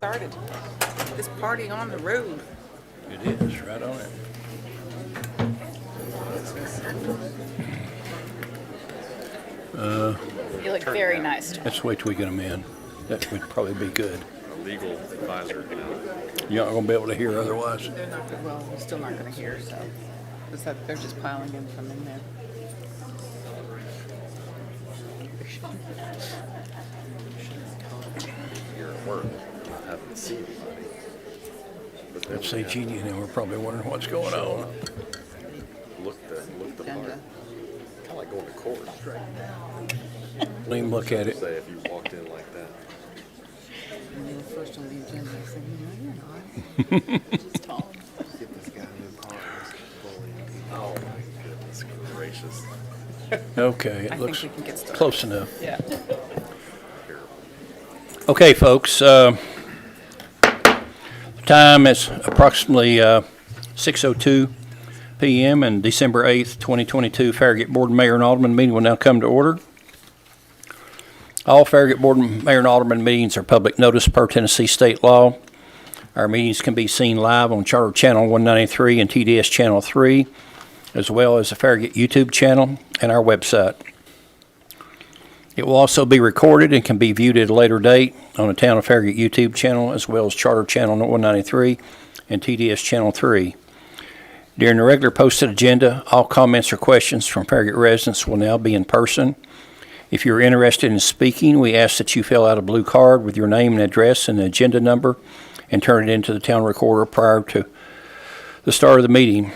Started this party on the road. It is, right on it. You look very nice. Let's wait till we get them in. That would probably be good. A legal advisor. You're not going to be able to hear otherwise. They're not, well, we're still not going to hear, so it's that they're just piling in from in there. Here at work, not having to see anybody. But then Let's say Jeannie and them are probably wondering what's going on. look the part. Agenda. Kind of like going to court. Don't even look at it. Say if you walked in like that. And they were first on the agenda. I said, no, you're not. Just tall. Get this guy new car. Oh my goodness gracious. Okay, I it think looks we can get started. close enough. Yeah. Okay, folks. The time is approximately 6:02 p.m. and December 8th, 2022 Farragut Board Mayor and Alderman meeting will now come to order. All Farragut Board Mayor and Alderman meetings are public notice per Tennessee state law. Our meetings can be seen live on Charter Channel 193 and TDS Channel 3, as well as the Farragut YouTube channel and our website. It will also be recorded and can be viewed at a later date on the Town of Farragut YouTube channel, as well as Charter Channel 193 and TDS Channel 3. During the regular posted agenda, all comments or questions from Farragut residents will now be in person. If you're interested in speaking, we ask that you fill out a blue card with your name and address and agenda number and turn it into the town recorder prior to the start of the meeting.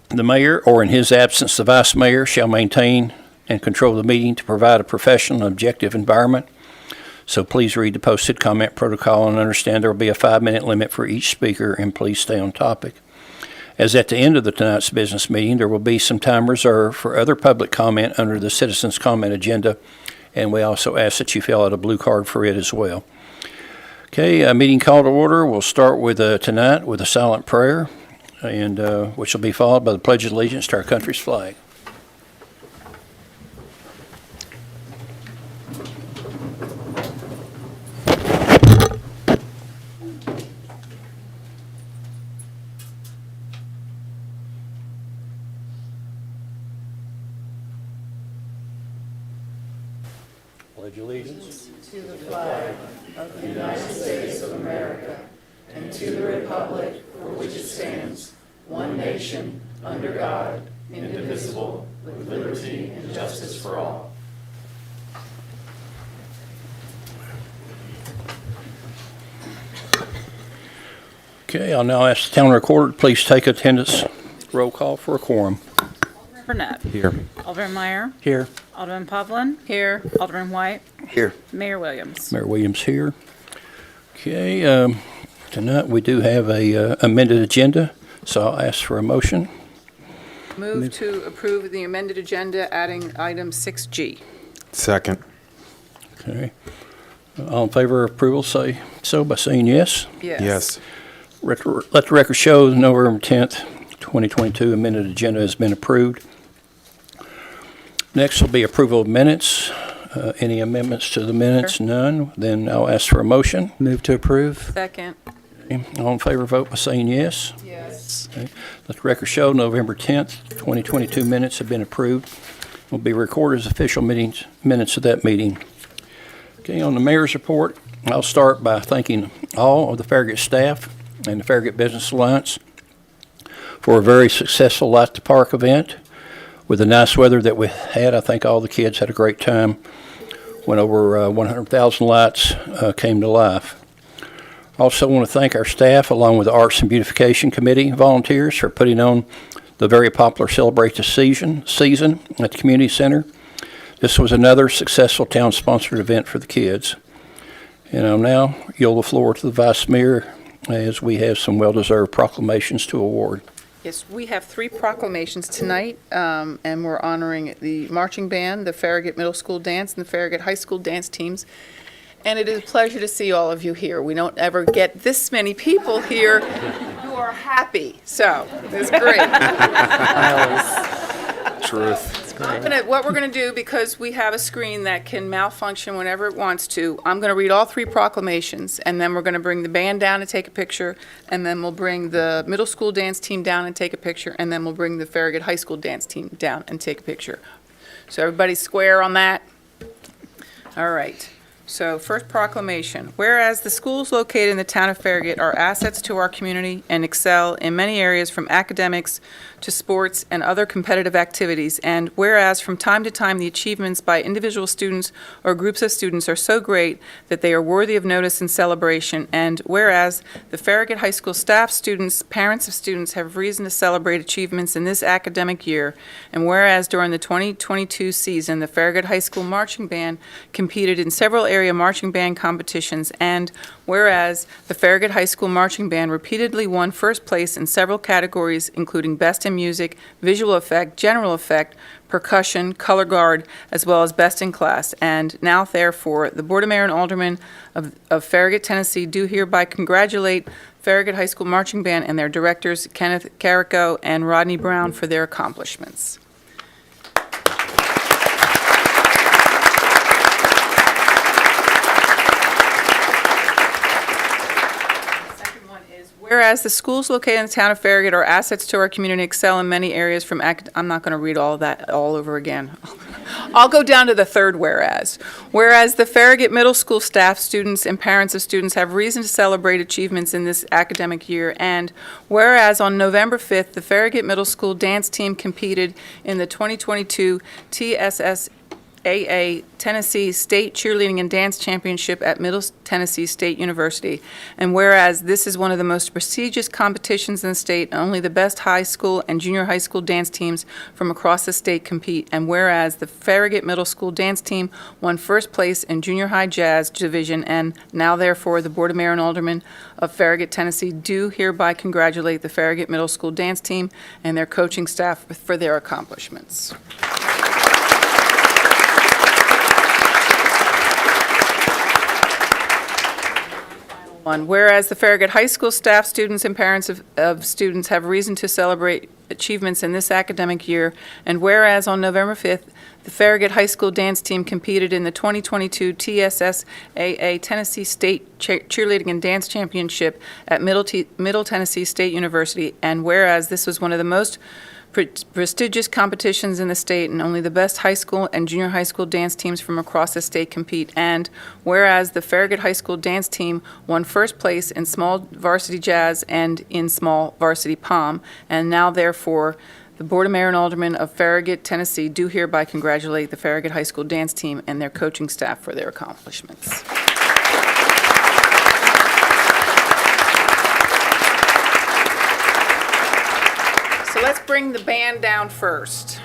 The mayor, or in his absence, the vice mayor, shall maintain and control the meeting to provide a professional and objective environment. So please read the posted comment protocol and understand there will be a 5-minute limit for each speaker, and please stay on topic. As at the end of tonight's business meeting, there will be some time reserved for other public comment under the citizens' comment agenda, and we also ask that you fill out a blue card for it as well. Okay, meeting call to order. We'll start with tonight with a silent prayer, and which will be followed by the Pledge of Allegiance to our country's flag. Pledge allegiance. To the flag of the United States of America and to the republic for which it stands, one nation, under God, indivisible, with liberty and justice for all. Okay, I'll now ask the town recorder to please take attendance. Roll call for a quorum. Burnett. Here. Alderman Meyer. Here. Alderman Povlin. Here. Alderman White. Here. Mayor Williams. Mayor Williams here. Okay, tonight we do have a amended agenda, so I'll ask for a motion. Move to approve the amended agenda, adding item 6G. Second. Okay. All in favor of approval, say so by saying yes. Yes. Let the record show the November 10th, 2022 amended agenda has been approved. Next will be approval of minutes. Any amendments to the minutes? Sure. None. Then I'll ask for a motion. Move to approve. Second. Okay. All in favor, vote by saying yes. Yes. Okay. Let the record show November 10th, 2022 minutes have been approved. Will be recorded as official minutes of that meeting. Okay, on the mayor's report, I'll start by thanking all of the Farragut staff and the Farragut Business Alliance for a very successful Light the Park event. With the nice weather that we had, I think all the kids had a great time when over 100,000 lights came to life. Also want to thank our staff, along with the Arts and Beautification Committee volunteers, for putting on the very popular Celebrate the Season at the Community Center. This was another successful town-sponsored event for the kids. And I'll now yield the floor to the Vice Mayor as we have some well-deserved proclamations to award. Yes, we have 3 proclamations tonight, and we're honoring the marching band, the Farragut Middle School Dance, and the Farragut High School Dance teams. And it is a pleasure to see all of you here. We don't ever get this many people here who are happy, so it's great. Truth. Clap it what we're gonna do, because we have a screen that can malfunction whenever it wants to, I'm gonna read all three proclamations, and then we're gonna bring the band down and take a picture, and then we'll bring the middle school dance team down and take a picture, and then we'll bring the Farragut High School dance team down and take a picture. So everybody's square on that? All right. So first proclamation, whereas the schools located in the town of Farragut are assets to our community and excel in many areas from academics to sports and other competitive activities, and whereas from time to time the achievements by individual students or groups of students are so great that they are worthy of notice and celebration, and whereas the Farragut High School staff, students, parents of students have reason to celebrate achievements in this academic year, and whereas during the 2022 season, the Farragut High School Marching Band competed in several area marching band competitions, and whereas the Farragut High School Marching Band repeatedly won first place in several categories, including Best in Music, Visual Effect, General Effect, Percussion, Color Guard, as well as Best in Class. And now, therefore, the Board of Mayor and Aldermen of Farragut, Tennessee do hereby congratulate Farragut High School Marching Band and their directors, Kenneth Carrico and Rodney Brown, for their accomplishments. Whereas the schools located in the town of Farragut are assets to our community, excel in many areas from I'm not going to read all that all over again. I'll go down to the third whereas. Whereas the Farragut Middle School staff, students, and parents of students have reason to celebrate achievements in this academic year, and whereas on November 5th, the Farragut Middle School dance team competed in the 2022 TSS Tennessee State Cheerleading and Dance Championship at Middle Tennessee State University. And whereas this is one of the most prestigious competitions in the state, and only the best high school and junior high school dance teams from across the state compete. And whereas the Farragut Middle School dance team won first place in junior high jazz division, and now therefore the Board of Mayor and Aldermen of Farragut, Tennessee do hereby congratulate the Farragut Middle School dance team and their coaching staff for their accomplishments. Whereas the Farragut High School staff, students, and parents of students have reason to celebrate achievements in this academic year, and whereas on November 5th, the Farragut High School dance team competed in the 2022 TSSAA Tennessee State Cheerleading and Dance Championship at Middle Tennessee State University, and whereas this was one of the most prestigious competitions in the state, and only the best high school and junior high school dance teams from across the state compete. And whereas the Farragut High School dance team won first place in small varsity jazz and in small varsity pom, and now therefore the Board of Mayor and Aldermen of Farragut, Tennessee do hereby congratulate the Farragut High School dance team and their coaching staff for their accomplishments. So let's bring the band down first.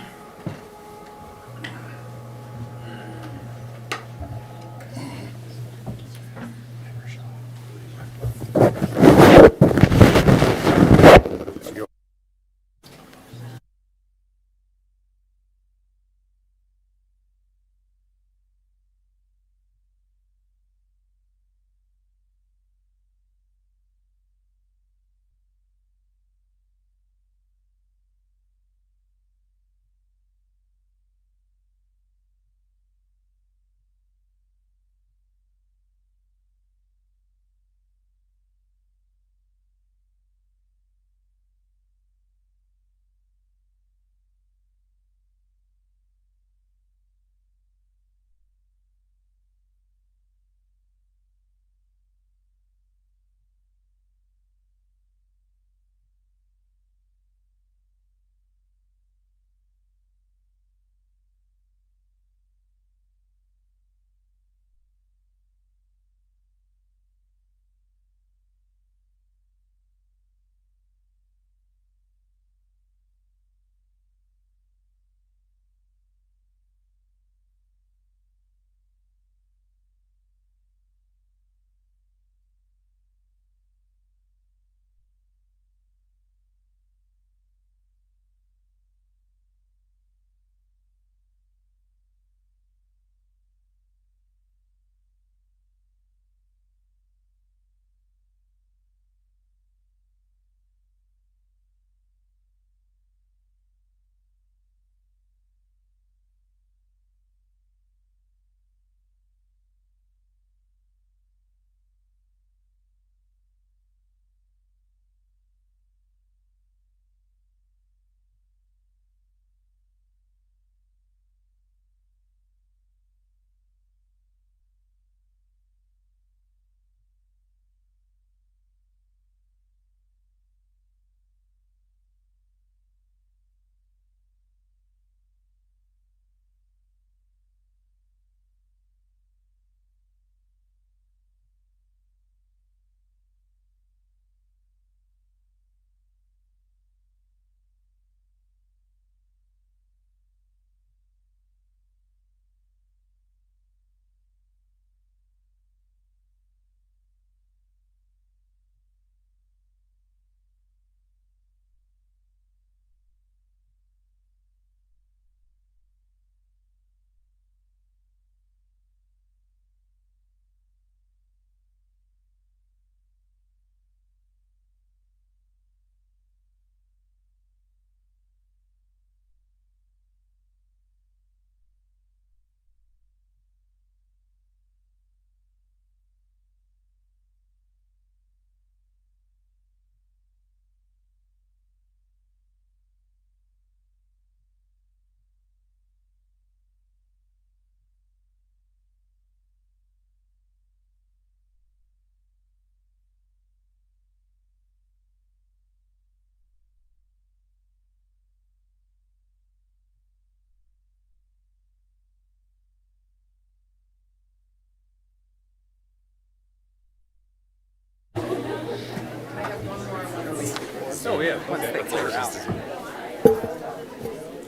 once they clear out.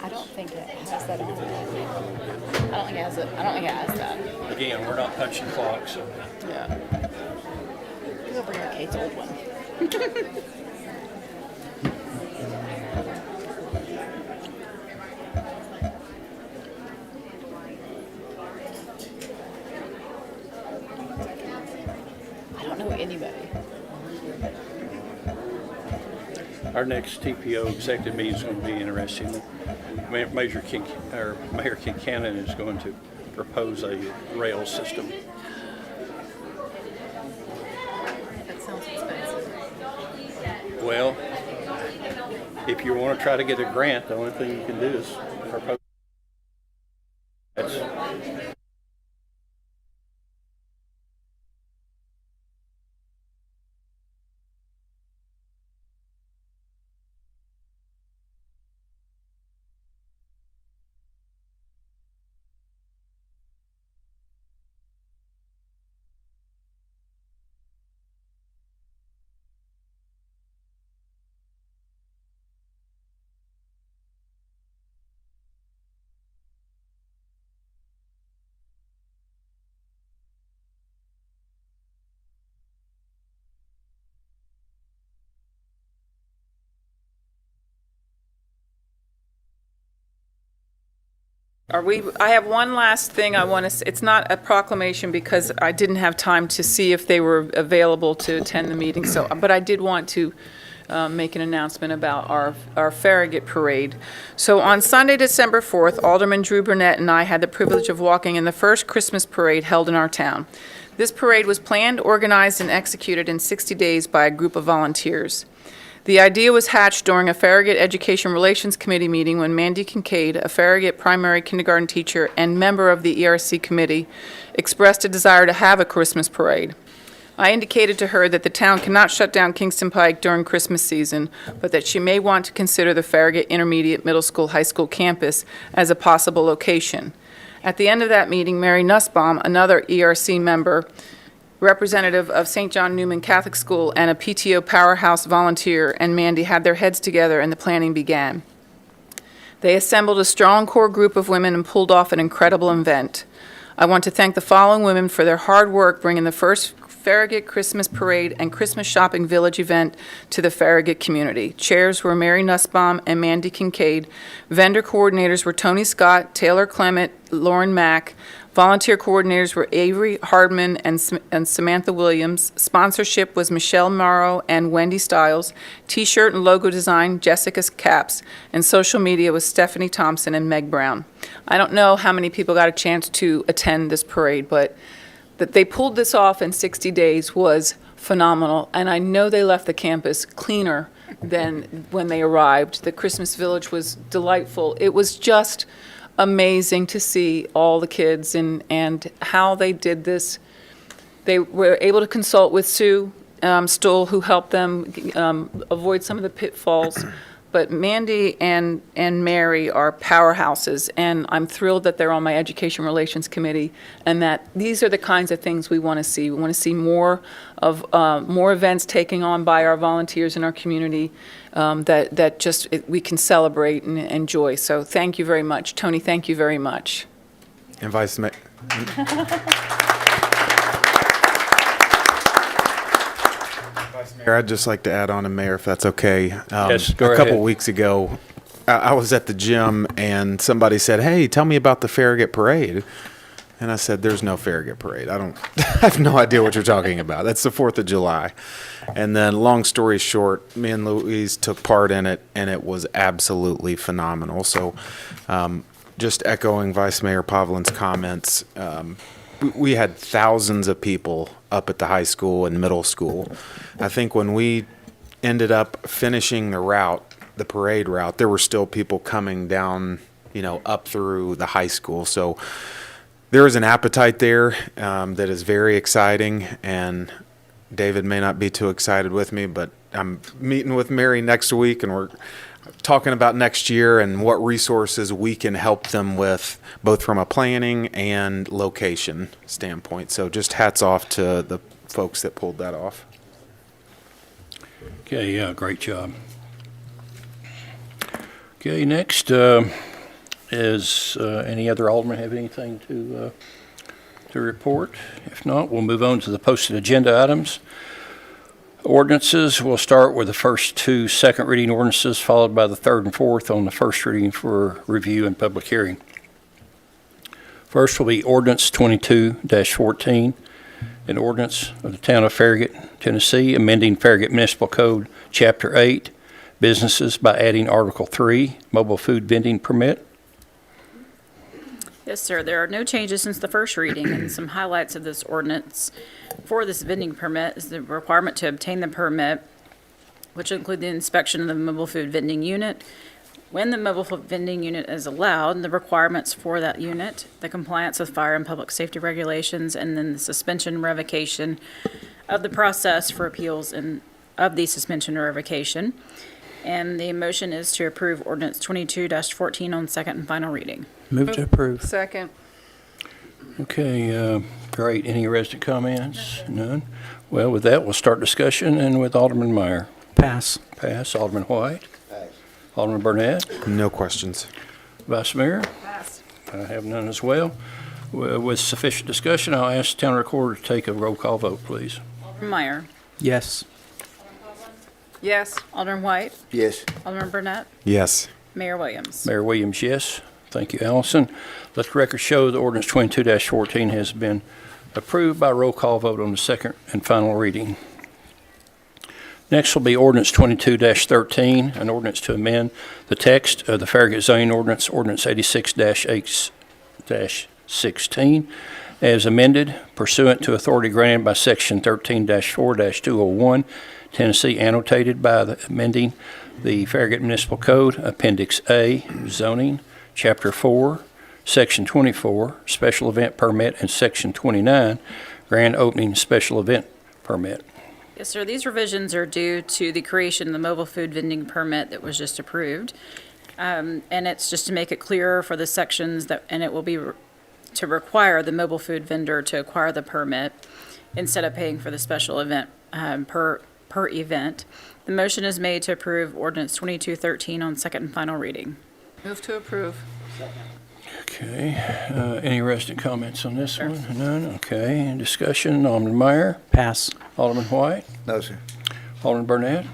I don't think it has that on it. I don't think it has it. I don't think it has that. Again, we're not punching clocks, so. Yeah. Maybe I'll bring out Kate's old one. I don't know anybody. Our next TPO executive meeting is going to be interesting. Mayor Kincannon is going to propose a rail system. That sounds expensive. Well, if you want to try to get a grant, the only thing you can do is propose. That's- I have one last thing I want to, it's not a proclamation because I didn't have time to see if they were available to attend the meeting, but I did want to make an announcement about our Farragut Parade. So on Sunday, December 4th, Alderman Drew Burnett and I had the privilege of walking in the first Christmas parade held in our town. This parade was planned, organized, and executed in 60 days by a group of volunteers. The idea was hatched during a Farragut Education Relations Committee meeting when Mandy Kincaid, a Farragut primary kindergarten teacher and member of the ERC committee, expressed a desire to have a Christmas parade. I indicated to her that the town cannot shut down Kingston Pike during Christmas season, but that she may want to consider the Farragut Intermediate Middle School High School campus as a possible location. At the end of that meeting, Mary Nussbaum, another ERC member, representative of St. John Newman Catholic School and a PTO powerhouse volunteer, and Mandy had their heads together and the planning began. They assembled a strong core group of women and pulled off an incredible event. I want to thank the following women for their hard work bringing the first Farragut Christmas Parade and Christmas Shopping Village event to the Farragut community. Chairs were Mary Nussbaum and Mandy Kincaid. Vendor coordinators were Tony Scott, Taylor Clement, Lauren Mack. Volunteer coordinators were Avery Hardman and Samantha Williams. Sponsorship was Michelle Morrow and Wendy Stiles. T-shirt and logo design, Jessica Capps. And social media was Stephanie Thompson and Meg Brown. I don't know how many people got a chance to attend this parade, but that they pulled this off in 60 days was phenomenal. And I know they left the campus cleaner than when they arrived. The Christmas Village was delightful. It was just amazing to see all the kids and how they did this. They were able to consult with Sue Stoll, who helped them avoid some of the pitfalls. But Mandy and Mary are powerhouses, and I'm thrilled that they're on my Education Relations Committee, and that these are the kinds of things we want to see. We want to see more events taken on by our volunteers in our community that just we can celebrate and enjoy. So thank you very much. Tony, thank you very much. And Vice Mayor. Mayor, I'd just like to add on to Mayor, if that's okay. Yes, go a couple ahead. weeks ago, I was at the gym and somebody said, "Hey, tell me about the Farragut Parade." And I said, "There's no Farragut Parade. I have no idea what you're talking about. That's the 4th of July." And then, long story short, me and Louise took part in it, and it was absolutely phenomenal. So, just echoing Vice Mayor Pavlin's comments, we had thousands of people up at the high school and middle school. I think when we ended up finishing the parade route, there were still people coming down, up through the high school. So there is an appetite there that is very exciting, and David may not be too excited with me, but I'm meeting with Mary next week, and we're talking about next year and what resources we can help them with, both from a planning and location standpoint. So just hats off to the folks that pulled that off. Okay, yeah, great job. Okay, next is any other alderman have anything to report? If not, we'll move on to the posted agenda items. Ordinances, we'll start with the first two second reading ordinances, followed by the third and fourth on the first reading for review and public hearing. First will be ordinance 22-14, an ordinance of the town of Farragut, Tennessee, amending Farragut Municipal Code, Chapter 8, businesses by adding Article 3, mobile food vending permit. Yes, sir. There are no changes since the first reading, and some highlights of this ordinance for this vending permit is the requirement to obtain the permit, which include the inspection of the mobile food vending unit. When the mobile food vending unit is allowed, the requirements for that unit, the compliance with fire and public safety regulations, and then the suspension revocation of the process for appeals and of the suspension or revocation. And the motion is to approve ordinance 22-14 on second and final reading. Move to approve. Second. Okay, great. Any resident comments? None? Well, with that, we'll start discussion, and with Alderman Meyer. Pass. Pass. Alderman White? Pass. Alderman Burnett? No questions. Vice Mayor? Pass. I have none as well. With sufficient discussion, I'll ask the town recorder to take a roll call vote, please. Alderman Meyer. Yes. Yes. Alderman White. Yes. Alderman Burnett. Yes. Mayor Williams. Mayor Williams, yes. Thank you, Allison. Let the record show that ordinance 22-14 has been approved by roll call vote on the second and final reading. Next will be ordinance 22-13, an ordinance to amend the text of the Farragut zoning ordinance, ordinance 86-16, as amended pursuant to authority granted by section 13-4-201, Tennessee, annotated by the amending the Farragut Municipal Code, Appendix A, zoning, Chapter 4, Section 24, special event permit, and Section 29, grand opening special event permit. Yes, sir. These revisions are due to the creation of the mobile food vending permit that was just approved. And it's just to make it clearer for the sections that, and it will be to require the mobile food vendor to acquire the permit instead of paying for the special event per event. The motion is made to approve ordinance 22-13 on second and final reading. Move to approve. Okay, any resident comments on this one? None? Okay, any discussion? Alderman Meyer? Pass. Alderman White? No, sir. Alderman Burnett?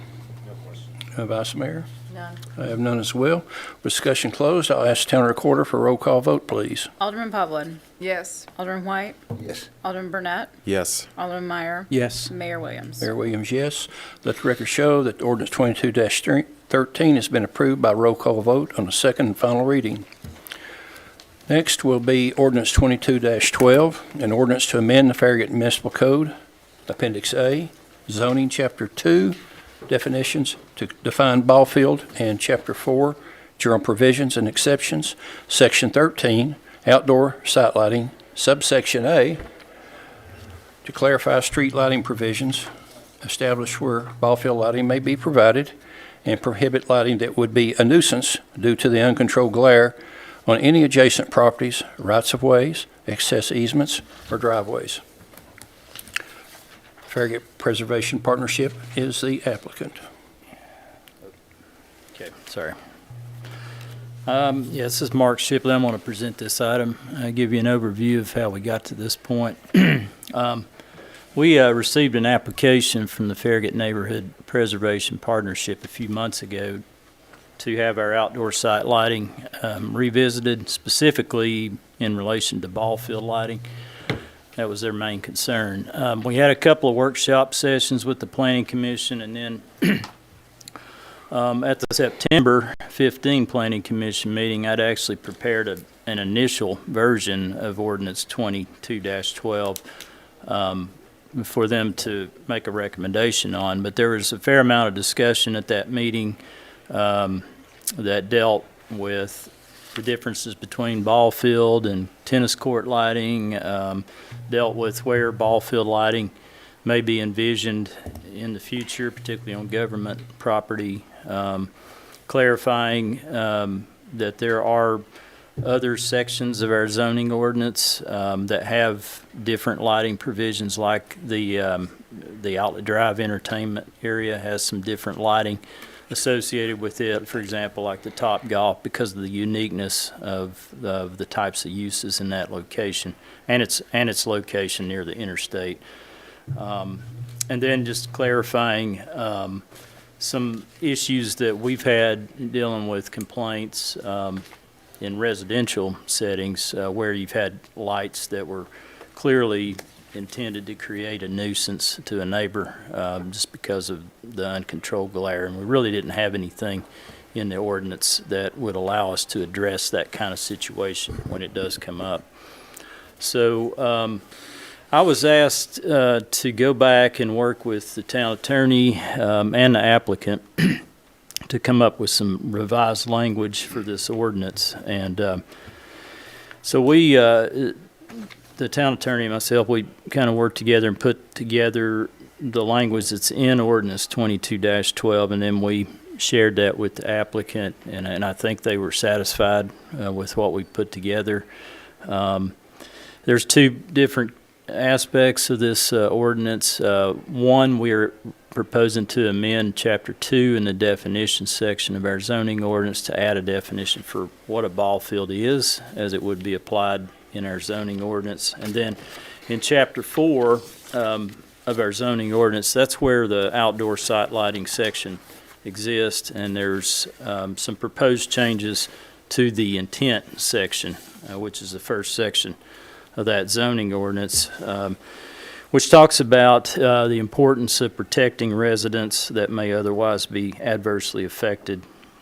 No question. Vice Mayor? None. I have none as well. With discussion closed, I'll ask the town recorder for a roll call vote, please. Alderman Pavlin. Yes. Alderman White. Yes. Alderman Burnett. Yes. Alderman Meyer. Yes. Mayor Williams. Mayor Williams, yes. Let the record show that ordinance 22-13 has been approved by roll call vote on the second and final reading. Next will be ordinance 22-12, an ordinance to amend the Farragut Municipal Code, Appendix A, zoning, Chapter 2, definitions to define ball field, and Chapter 4, general provisions and exceptions, Section 13, outdoor site lighting, subsection A, to clarify street lighting provisions, establish where ball field lighting may be provided, and prohibit lighting that would be a nuisance due to the uncontrolled glare on any adjacent properties, rights-of-ways, excess easements, or driveways. Farragut Preservation Partnership is the applicant. Okay, sorry. This is Mark Shipley. I'm going to present this item. Give you an overview of how we got to this point. We received an application from the Farragut Neighborhood Preservation Partnership a few months ago to have our outdoor site lighting revisited, specifically in relation to ball field lighting. That was their main concern. We had a couple of workshop sessions with the Planning Commission, and then at the September 15 Planning Commission meeting, I'd actually prepared an initial version of Ordinance 22-12 for them to make a recommendation on. But there was a fair amount of discussion at that meeting that dealt with the differences between ball field and tennis court lighting, dealt with where ball field lighting may be envisioned in the future, particularly on government property, clarifying that there are other sections of our zoning ordinance that have different lighting provisions, like the Outlet Drive entertainment area has some different lighting associated with it, for example, like the Top Golf, because of the uniqueness of the types of uses in that location and its location near the interstate. And then just clarifying some issues that we've had dealing with complaints in residential settings where you've had lights that were clearly intended to create a nuisance to a neighbor just because of the uncontrolled glare. And we really didn't have anything in the ordinance that would allow us to address that kind of situation when it does come up. So I was asked to go back and work with the town attorney and the applicant to come up with some revised language for this ordinance. And so we, the town attorney and myself, we kind of worked together and put together the language that's in ordinance 22-12, and then we shared that with the applicant, and I think they were satisfied with what we put together. There's two different aspects of this ordinance. One, we're proposing to amend Chapter 2 in the definition section of our zoning ordinance to add a definition for what a ball field is, as it would be applied in our zoning ordinance. And then in Chapter 4 of our zoning ordinance, that's where the outdoor site lighting section exists, and there's some proposed changes to the intent section, which is the first section of that zoning ordinance, which talks about the importance of protecting residents that may otherwise be adversely affected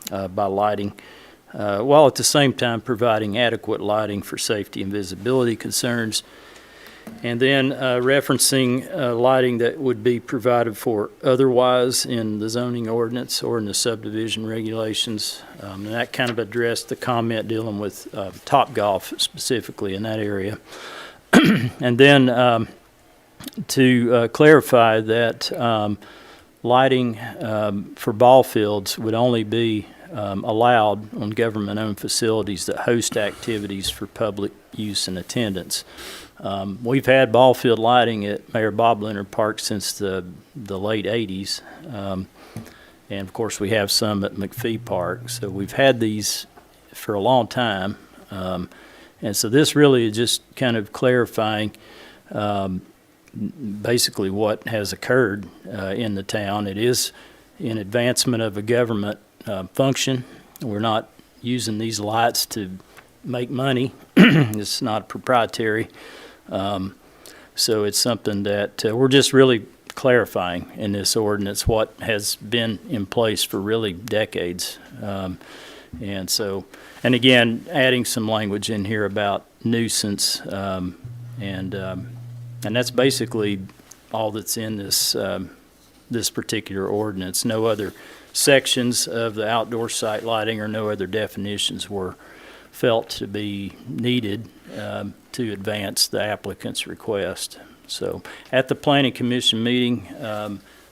by lighting, while at the same time providing adequate lighting for safety and visibility concerns. And then referencing lighting that would be provided for otherwise in the zoning ordinance or in the subdivision regulations. And that kind of addressed the comment dealing with Top Golf specifically in that area. And then to clarify that lighting for ball fields would only be allowed on government-owned facilities that host activities for public use and attendance. We've had ball field lighting at Mayor Bob Leonard Park since the late 80s. And of course, we have some at McPhee Park. So we've had these for a long time. And so this really is just kind of clarifying basically what has occurred in the town. It is in advancement of a government function. We're not using these lights to make money. It's not proprietary. So it's something that we're just really clarifying in this ordinance what has been in place for really decades. And so, and again, adding some language in here about nuisance, and that's basically all that's in this this particular ordinance. No other sections of the outdoor site lighting or no other definitions were felt to be needed to advance the applicant's request. So at the Planning Commission meeting,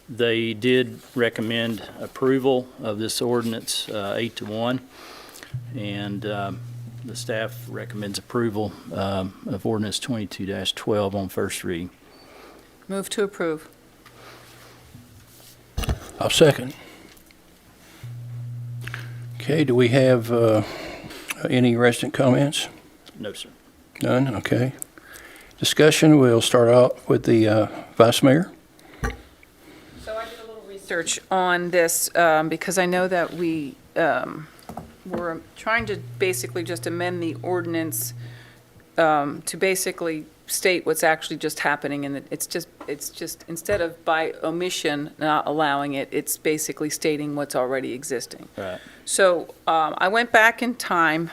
they did recommend approval of this ordinance 8-1, and the staff recommends approval of ordinance 22-12 on first reading. Move to approve. I'll second. Okay, do we have any resident comments? No, sir. None? Okay. Discussion, we'll start out with the Vice Mayor. So I did a little research on this because I know that we were trying to basically just amend the ordinance to basically state what's actually just happening, and it's just instead of by omission not allowing it, it's basically stating what's already existing. Right. So I went back in time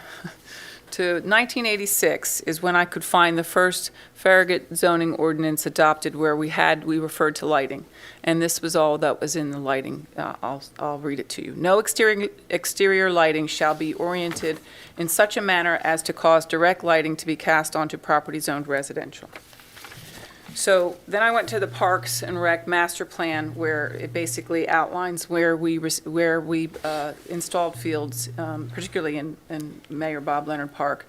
to 1986 is when I could find the first Farragut zoning ordinance adopted where we referred to lighting. And this was all that was in the lighting. I'll read it to you. No exterior lighting shall be oriented in such a manner as to cause direct lighting to be cast onto property zoned residential. So then I went to the Parks and Rec Master Plan, where it basically outlines where we installed fields, particularly in Mayor Bob Leonard Park.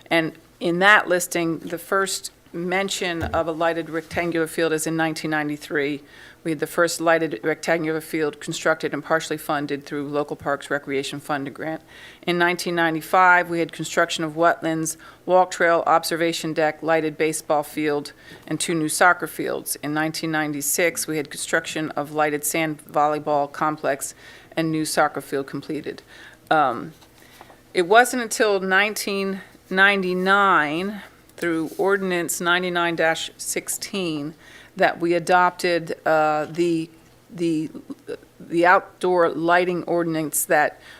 And in that listing, the first mention of a lighted rectangular field is in 1993. We had the first lighted rectangular field constructed and partially funded through Local Parks Recreation Fund grant. In 1995, we had construction of wetlands, walk trail, observation deck, lighted baseball field, and 2 new soccer fields. In 1996, we had construction of lighted sand volleyball complex and new soccer field completed. It wasn't until 1999, through Ordinance 99-16, that we adopted the outdoor lighting ordinance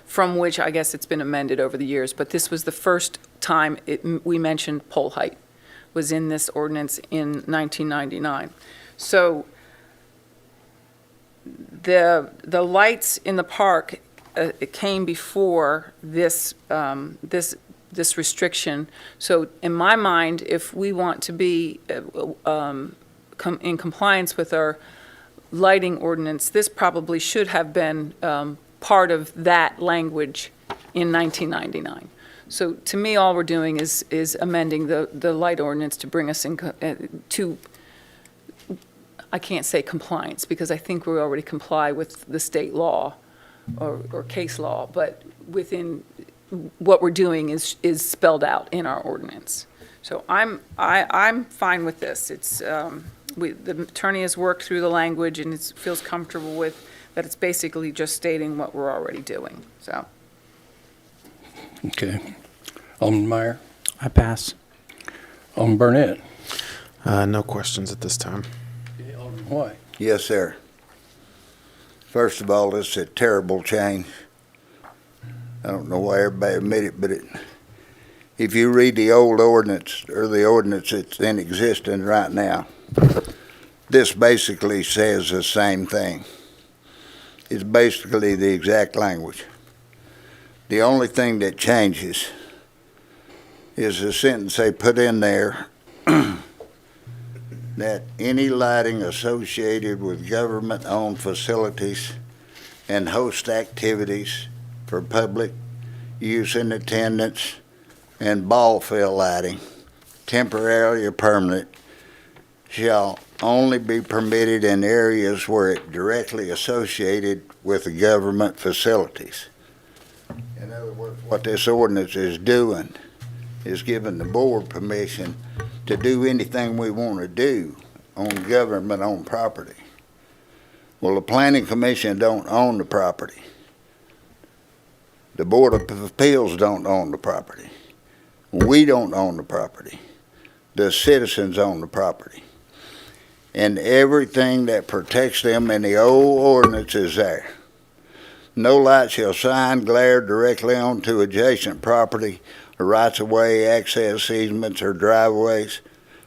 from which I guess it's been amended over the years, but this was the first time we mentioned pole height, was in this ordinance in 1999. So the lights in the park, it came before this restriction. So in my mind, if we want to be in compliance with our lighting ordinance, this probably should have been part of that language in 1999. So to me, all we're doing is amending the light ordinance to bring us to, I can't say compliance, because I think we already comply with the state law or case law, but within what we're doing is spelled out in our ordinance. So I'm fine with this. It's the attorney has worked through the language and feels comfortable with that. It's basically just stating what we're already doing. So. Okay. Alderman Meyer, I pass. Alderman Burnett. No questions at this time. Alderman White. Yes, sir. First of all, it's a terrible change. I don't know why everybody admit it, but if you read the old ordinance, or the ordinance that's in existence right now, this basically says the same thing. It's basically the exact language. The only thing that changes is the sentence they put in there that any lighting associated with government-owned facilities and host activities for public use in attendance and ball field lighting, temporary or permanent, shall only be permitted in areas where it directly associated with the government facilities. In other words, what this ordinance is doing is giving the board permission to do anything we want to do on government-owned property. Well, the Planning Commission don't own the property. The Board of Appeals don't own the property. We don't own the property. The citizens own the property. And everything that protects them in the old ordinance is there. No light shall shine, glare directly onto adjacent property or rights-of-way, access easements, or driveways.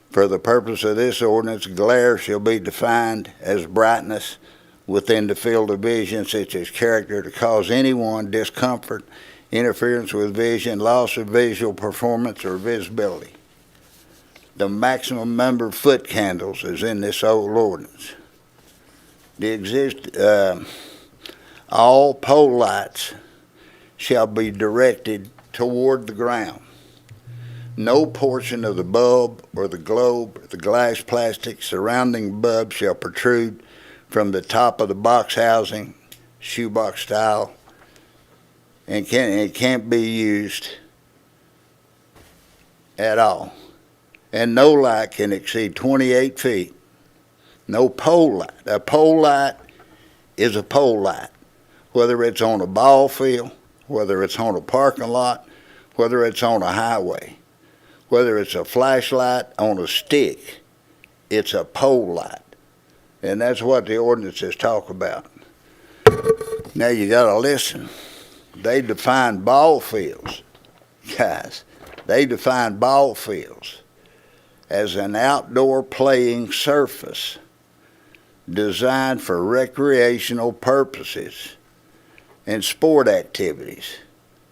For the purpose of this ordinance, glare shall be defined as brightness within the field of vision, such as character to cause anyone discomfort, interference with vision, loss of visual performance, or visibility. The maximum number of foot candles is in this old ordinance. All pole lights shall be directed toward the ground. No portion of the bulb or the globe or the glass plastic surrounding the bulb shall protrude from the top of the box housing, shoebox style, and it can't be used at all. And no light can exceed 28 feet. No pole light. A pole light is a pole light, whether it's on a ball field, whether it's on a parking lot, whether it's on a highway, whether it's a flashlight on a stick, it's a pole light. And that's what the ordinances talk about. Now you gotta listen. They define ball fields, guys. They define ball fields as an outdoor playing surface designed for recreational purposes and sport activities,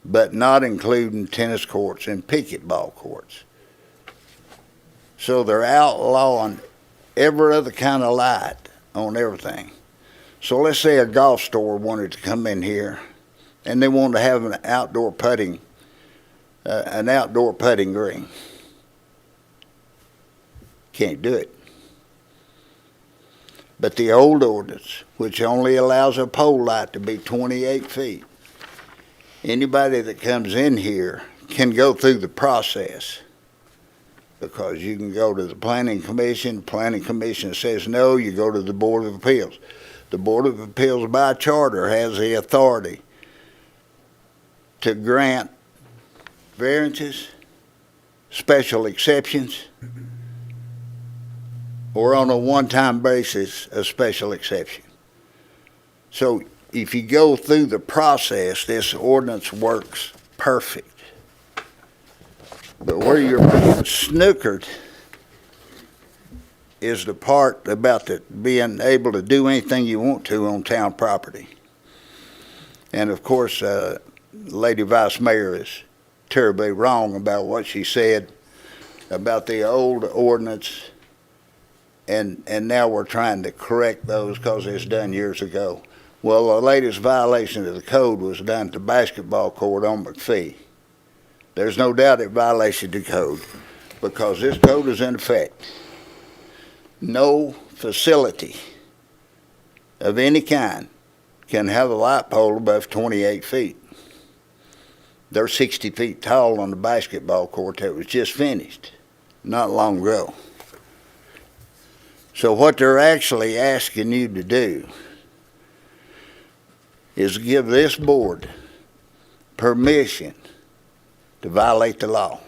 but not including tennis courts and pickleball courts. So they're outlawing every other kind of light on everything. So let's say a golf store wanted to come in here and they wanted to have an outdoor putting green. can't do it. But the old ordinance, which only allows a pole light to be 28 feet, anybody that comes in here can go through the process. Because you can go to the planning commission says no, you go to the Board of Appeals. The Board of Appeals by charter has the authority to grant variances, special exceptions, or on a one-time basis, a special exception. So if you go through the process, this ordinance works perfect. But where you're being snookered is the part about being able to do anything you want to on town property. And of course, Lady Vice Mayor is terribly wrong about what she said about the old ordinance, and now we're trying to correct those because it's done years ago. Well, the latest violation of the code was done at the basketball court on McPhee. There's no doubt it violated the code because this code is in effect. No facility of any kind can have a light pole above 28 feet. They're 60 feet tall on the basketball court that was just finished not long ago. So what they're actually asking you to do is give this board permission to violate the law.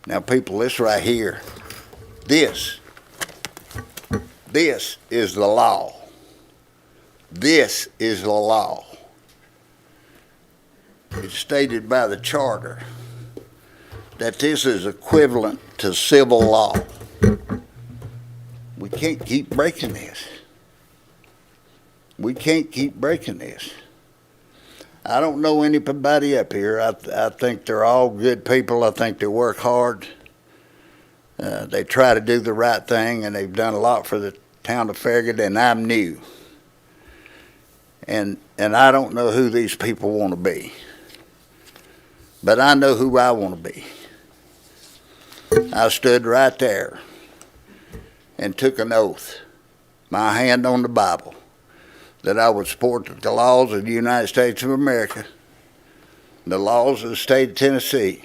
Now, people, this right here, this is the law. This is the law. It's stated by the charter that this is equivalent to civil law. We can't keep breaking this. We can't keep breaking this. I don't know anybody up here. I think they're all good people. I think they work hard. They try to do the right thing, and they've done a lot for the town of Farragut, and I'm new. And I don't know who these people want to be. But I know who I want to be. I stood right there and took an oath, my hand on the Bible, that I would support the laws of the United States of America, the laws of the state of Tennessee,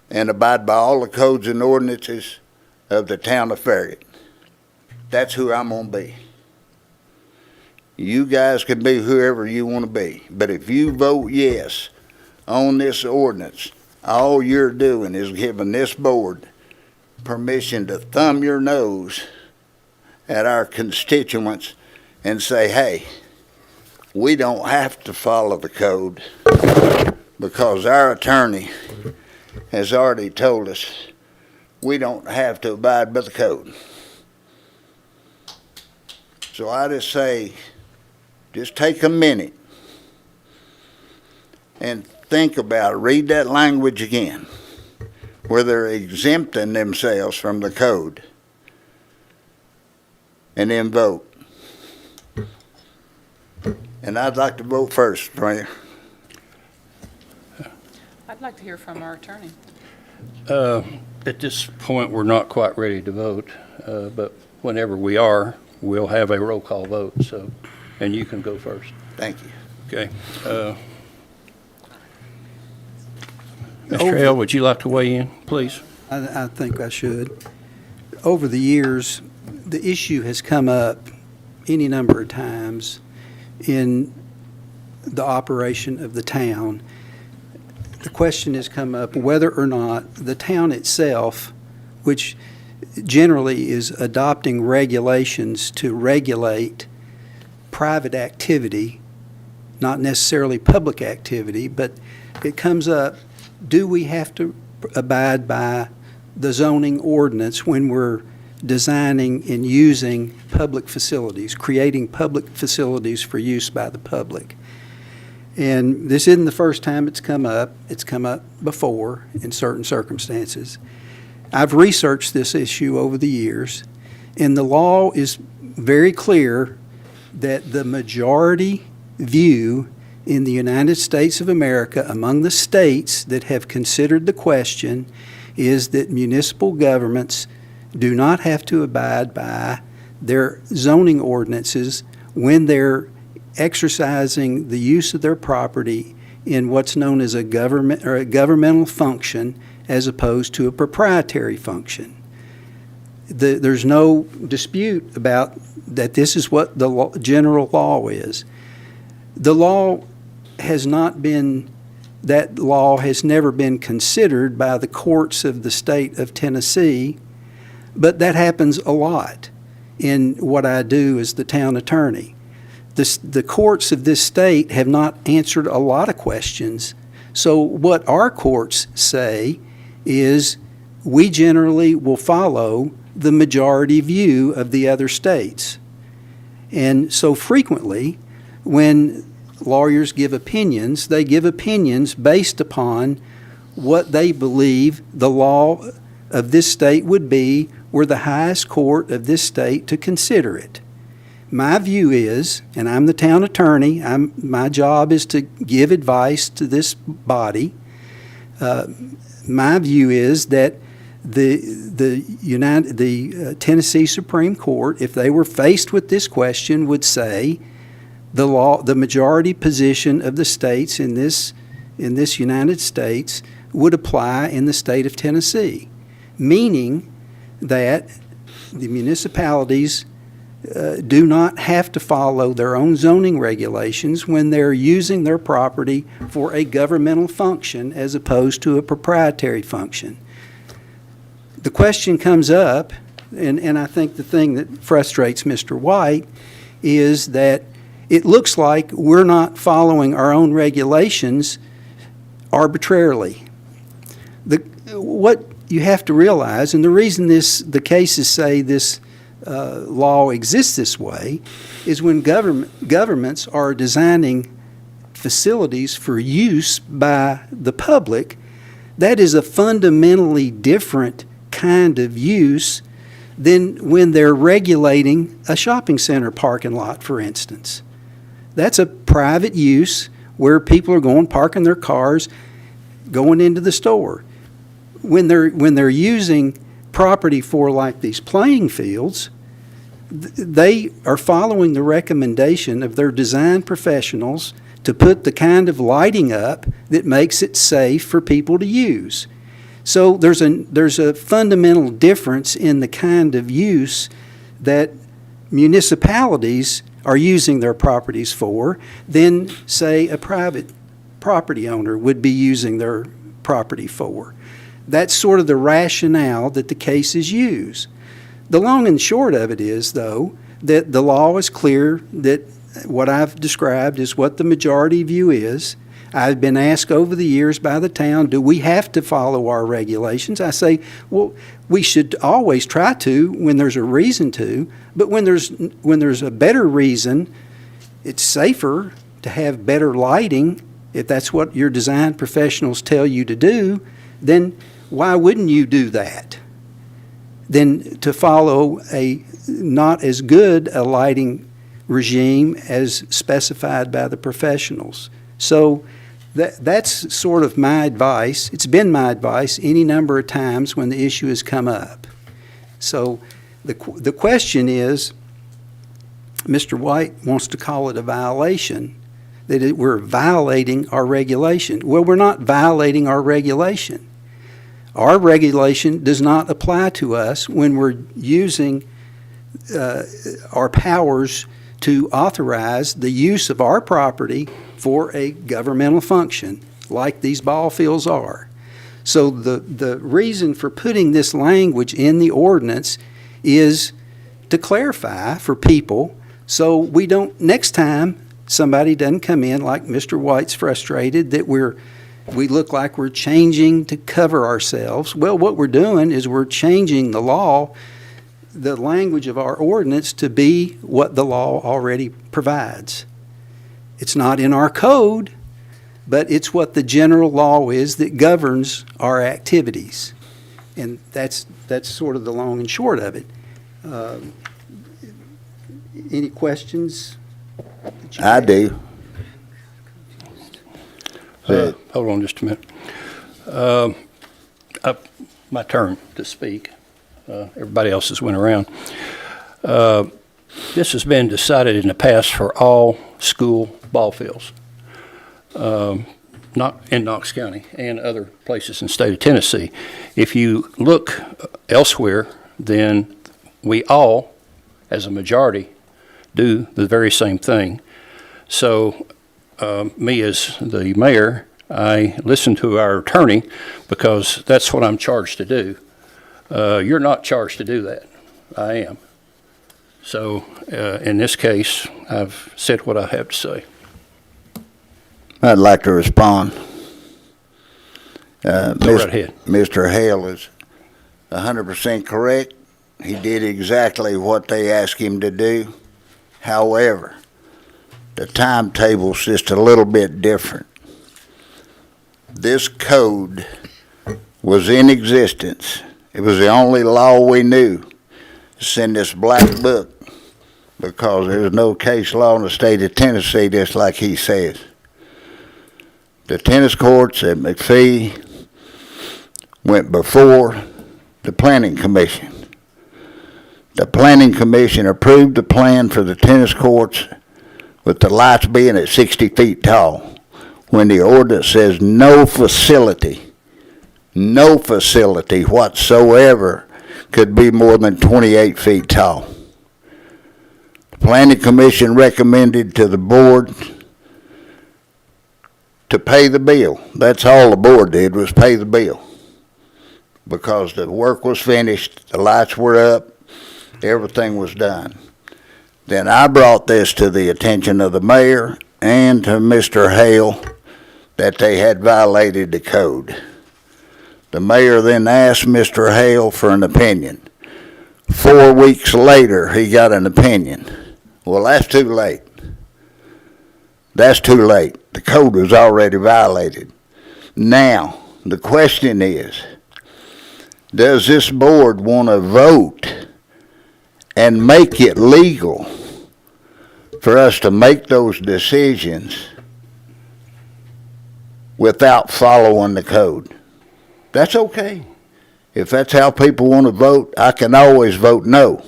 and abide by all the codes and ordinances of the town of Farragut. That's who I'm going to be. You guys can be whoever you want to be, but if you vote yes on this ordinance, all you're doing is giving this board permission to thumb your nose at our constituents and say, hey, we don't have to follow the code because our attorney has already told us we don't have to abide by the code. So I just say, just take a minute and think about it. Read that language again, where they're exempting themselves from the code, and then vote. And I'd like to vote first, Mayor. I'd like to hear from our attorney. At this point, we're not quite ready to vote, but whenever we are, we'll have a roll call vote, so, and you can go first. Thank you. Okay. Mr. Hale, would you like to weigh in, please? I think I should. Over the years, the issue has come up any number of times in the operation of the town. The question has come up whether or not the town itself, which generally is adopting regulations to regulate private activity, not necessarily public activity, but it comes up, do we have to abide by the zoning ordinance when we're designing and using public facilities, creating public facilities for use by the public? And this isn't the first time it's come up. It's come up before in certain circumstances. I've researched this issue over the years, and the law is very clear that the majority view in the United States of America among the states that have considered the question is that municipal governments do not have to abide by their zoning ordinances when they're exercising the use of their property in what's known as a government or a governmental function as opposed to a proprietary function. There's no dispute about that. This is what the general law is. The law has not been, that law has never been considered by the courts of the state of Tennessee, but that happens a lot in what I do as the town attorney. The courts of this state have not answered a lot of questions. So what our courts say is we generally will follow the majority view of the other states. And so frequently, when lawyers give opinions, they give opinions based upon what they believe the law of this state would be were the highest court of this state to consider it. My view is, and I'm the town attorney, my job is to give advice to this body. My view is that the Tennessee Supreme Court, if they were faced with this question, would say the majority position of the states in this United States would apply in the state of Tennessee, meaning that the municipalities do not have to follow their own zoning regulations when they're using their property for a governmental function as opposed to a proprietary function. The question comes up, and I think the thing that frustrates Mr. White is that it looks like we're not following our own regulations arbitrarily. What you have to realize, and the reason the cases say this law exists this way, is when governments are designing facilities for use by the public, that is a fundamentally different kind of use than when they're regulating a shopping center parking lot, for instance. That's a private use where people are going, parking their cars, going into the store. When they're using property for like these playing fields, they are following the recommendation of their design professionals to put the kind of lighting up that makes it safe for people to use. So there's a fundamental difference in the kind of use that municipalities are using their properties for than, say, a private property owner would be using their property for. That's sort of the rationale that the cases use. The long and short of it is, though, that the law is clear that what I've described is what the majority view is. I've been asked over the years by the town, do we have to follow our regulations? I say, well, we should always try to when there's a reason to, but when there's a better reason, it's safer to have better lighting, if that's what your design professionals tell you to do, then why wouldn't you do that? Then to follow a not as good a lighting regime as specified by the professionals. So that's sort of my advice. It's been my advice any number of times when the issue has come up. So the question is, Mr. White wants to call it a violation, that we're violating our regulation. Well, we're not violating our regulation. Our regulation does not apply to us when we're using our powers to authorize the use of our property for a governmental function, like these ball fields are. So the reason for putting this language in the ordinance is to clarify for people so we don't, next time somebody doesn't come in like Mr. White's frustrated that we look like we're changing to cover ourselves. Well, what we're doing is we're changing the law, the language of our ordinance, to be what the law already provides. It's not in our code, but it's what the general law is that governs our activities. And that's sort of the long and short of it. Any questions? I do. Hold on just a minute. my turn to speak. Everybody else has went around. This has been decided in the past for all school ball fields, not in Knox County and other places in the state of Tennessee. If you look elsewhere, then we all, as a majority, do the very same thing. So me as the mayor, I listen to our attorney because that's what I'm charged to do. You're not charged to do that. I am. So in this case, I've said what I have to say. I'd like to respond. Go right ahead. Mr. Hale is 100% correct. He did exactly what they asked him to do. However, the timetable's just a little bit different. This code was in existence. It was the only law we knew. It's in this black book because there's no case law in the state of Tennessee, just like he says. The tennis courts at McPhee went before the Planning Commission. The Planning Commission approved the plan for the tennis courts with the lights being at 60 feet tall, when the ordinance says no facility whatsoever could be more than 28 feet tall. The Planning Commission recommended to the board to pay the bill. That's all the board did, was pay the bill. Because the work was finished, the lights were up, everything was done. Then I brought this to the attention of the mayor and to Mr. Hale that they had violated the code. The mayor then asked Mr. Hale for an opinion. 4 weeks later, he got an opinion. Well, that's too late. That's too late. The code was already violated. Now, the question is, does this board want to vote and make it legal for us to make those decisions without following the code? That's okay. If that's how people want to vote, I can always vote no.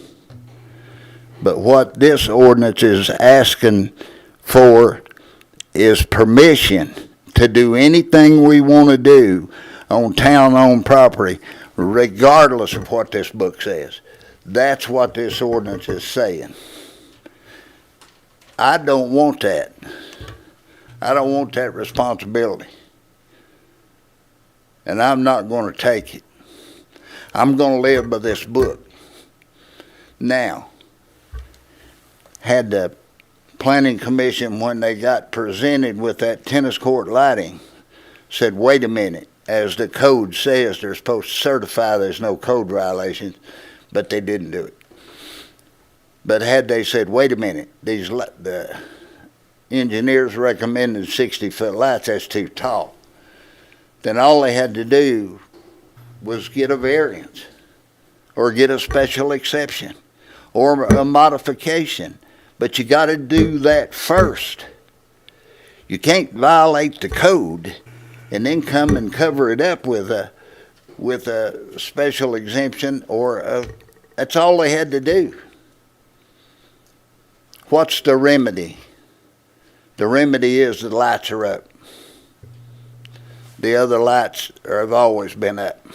But what this ordinance is asking for is permission to do anything we want to do on town-owned property, regardless of what this book says. That's what this ordinance is saying. I don't want that. I don't want that responsibility. And I'm not going to take it. I'm going to live by this book. Now, had the Planning Commission, when they got presented with that tennis court lighting, said, wait a minute, as the code says, they're supposed to certify there's no code violations, but they didn't do it. But had they said, wait a minute, the engineers recommended 60-foot lights, that's too tall, then all they had to do was get a variance or get a special exception or a modification. But you got to do that first. You can't violate the code and then come and cover it up with a special exemption that's all they had to do. What's the remedy? The remedy is the lights are up. The other lights have always been up.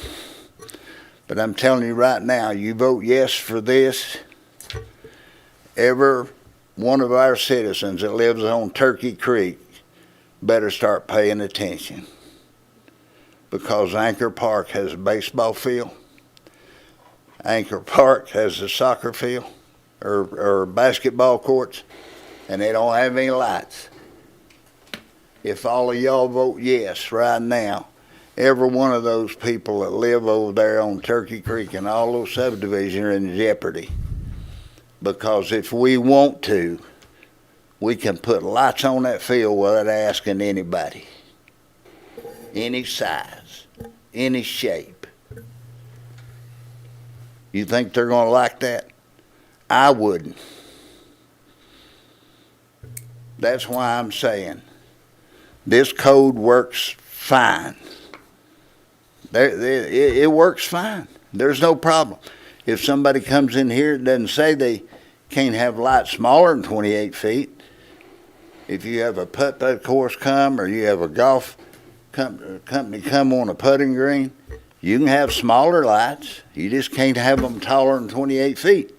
But I'm telling you right now, you vote yes for this, every one of our citizens that lives on Turkey Creek better start paying attention. Because Anchor Park has a baseball field, Anchor Park has a soccer field or basketball courts, and they don't have any lights. If all of y'all vote yes right now, every one of those people that live over there on Turkey Creek and all those subdivisions are in jeopardy. Because if we want to, we can put lights on that field without asking anybody. Any size, any shape. You think they're going to like that? I wouldn't. That's why I'm saying this code works fine. It works fine. There's no problem. If somebody comes in here, it doesn't say they can't have lights smaller than 28 feet. If you have a putt-putt course come, or you have a golf company come on a putting green, you can have smaller lights. You just can't have them taller than 28 feet.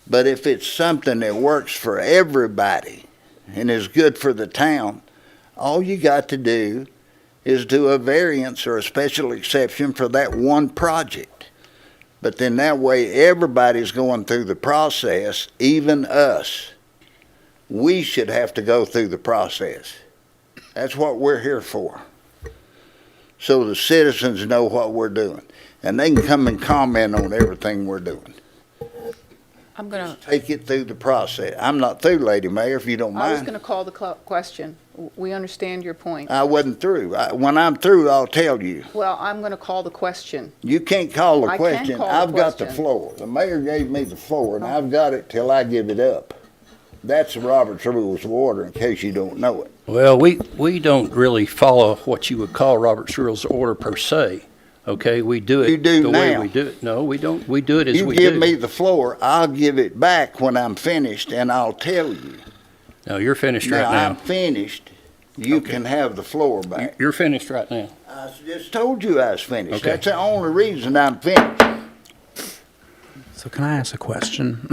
But if it's something that works for everybody and is good for the town, all you got to do is do a variance or a special exception for that one project. But then that way everybody's going through the process, even us. We should have to go through the process. That's what we're here for. So the citizens know what we're doing. And they can come and comment on everything we're doing. I'm going to, Take it through the process. I'm not through, Lady Mayor, if you don't I was mind. going to call the question. We understand your point. I wasn't through. When I'm through, I'll tell you. Well, I'm going to call the question. You can't call the I can question. call the I've got the question. floor. The mayor gave me the floor, and I've got it till I give it up. That's Robert's Rules of Order, in case you don't know it. Well, we don't really follow what you would call Robert's Rules of Order per se, okay? We do it You do the way now. we do it. No, we don't. We do it as You we do. give me the floor, I'll give it back when I'm finished, and I'll tell you. No, you're finished right Now, I'm now. finished. You Okay. can have the floor back. You're finished right now. I just told you I was finished. Okay. That's the only reason I'm finished. So can I ask a question?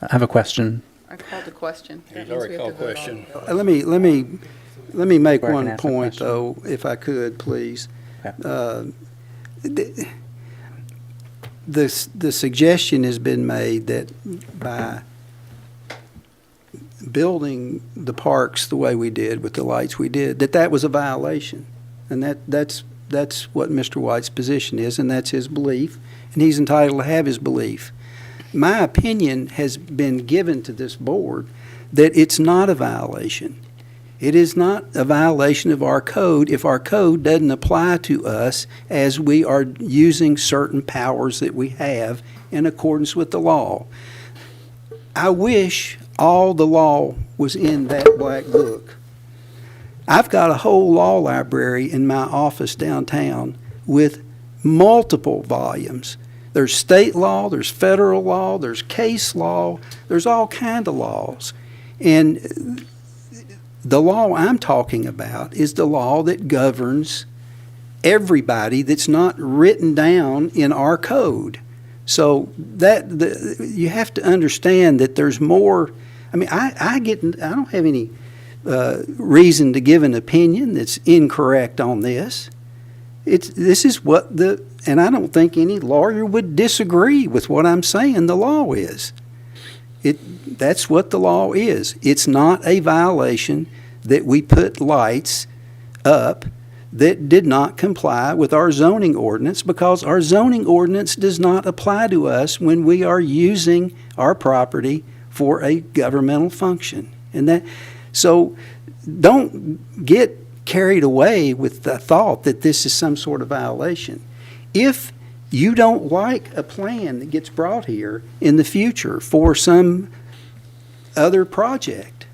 I have a question. I called the question. That He's means already we have called to vote on question. it. Let me make Where I can one ask a point, question. though, if I could, please. Okay. The suggestion has been made that by building the parks the way we did with the lights we did, that was a violation. And that's what Mr. White's position is, and that's his belief, and he's entitled to have his belief. My opinion has been given to this board that it's not a violation. It is not a violation of our code if our code doesn't apply to us as we are using certain powers that we have in accordance with the law. I wish all the law was in that black book. I've got a whole law library in my office downtown with multiple volumes. There's state law, there's federal law, there's case law, there's all kind of laws. And the law I'm talking about is the law that governs everybody that's not written down in our code. So you have to understand that there's more. I mean, I don't have any reason to give an opinion that's incorrect on this. This is what and I don't think any lawyer would disagree with what I'm saying the law is. That's what the law is. It's not a violation that we put lights up that did not comply with our zoning ordinance, because our zoning ordinance does not apply to us when we are using our property for a governmental function. So don't get carried away with the thought that this is some sort of violation. If you don't like a plan that gets brought here in the future for some other project,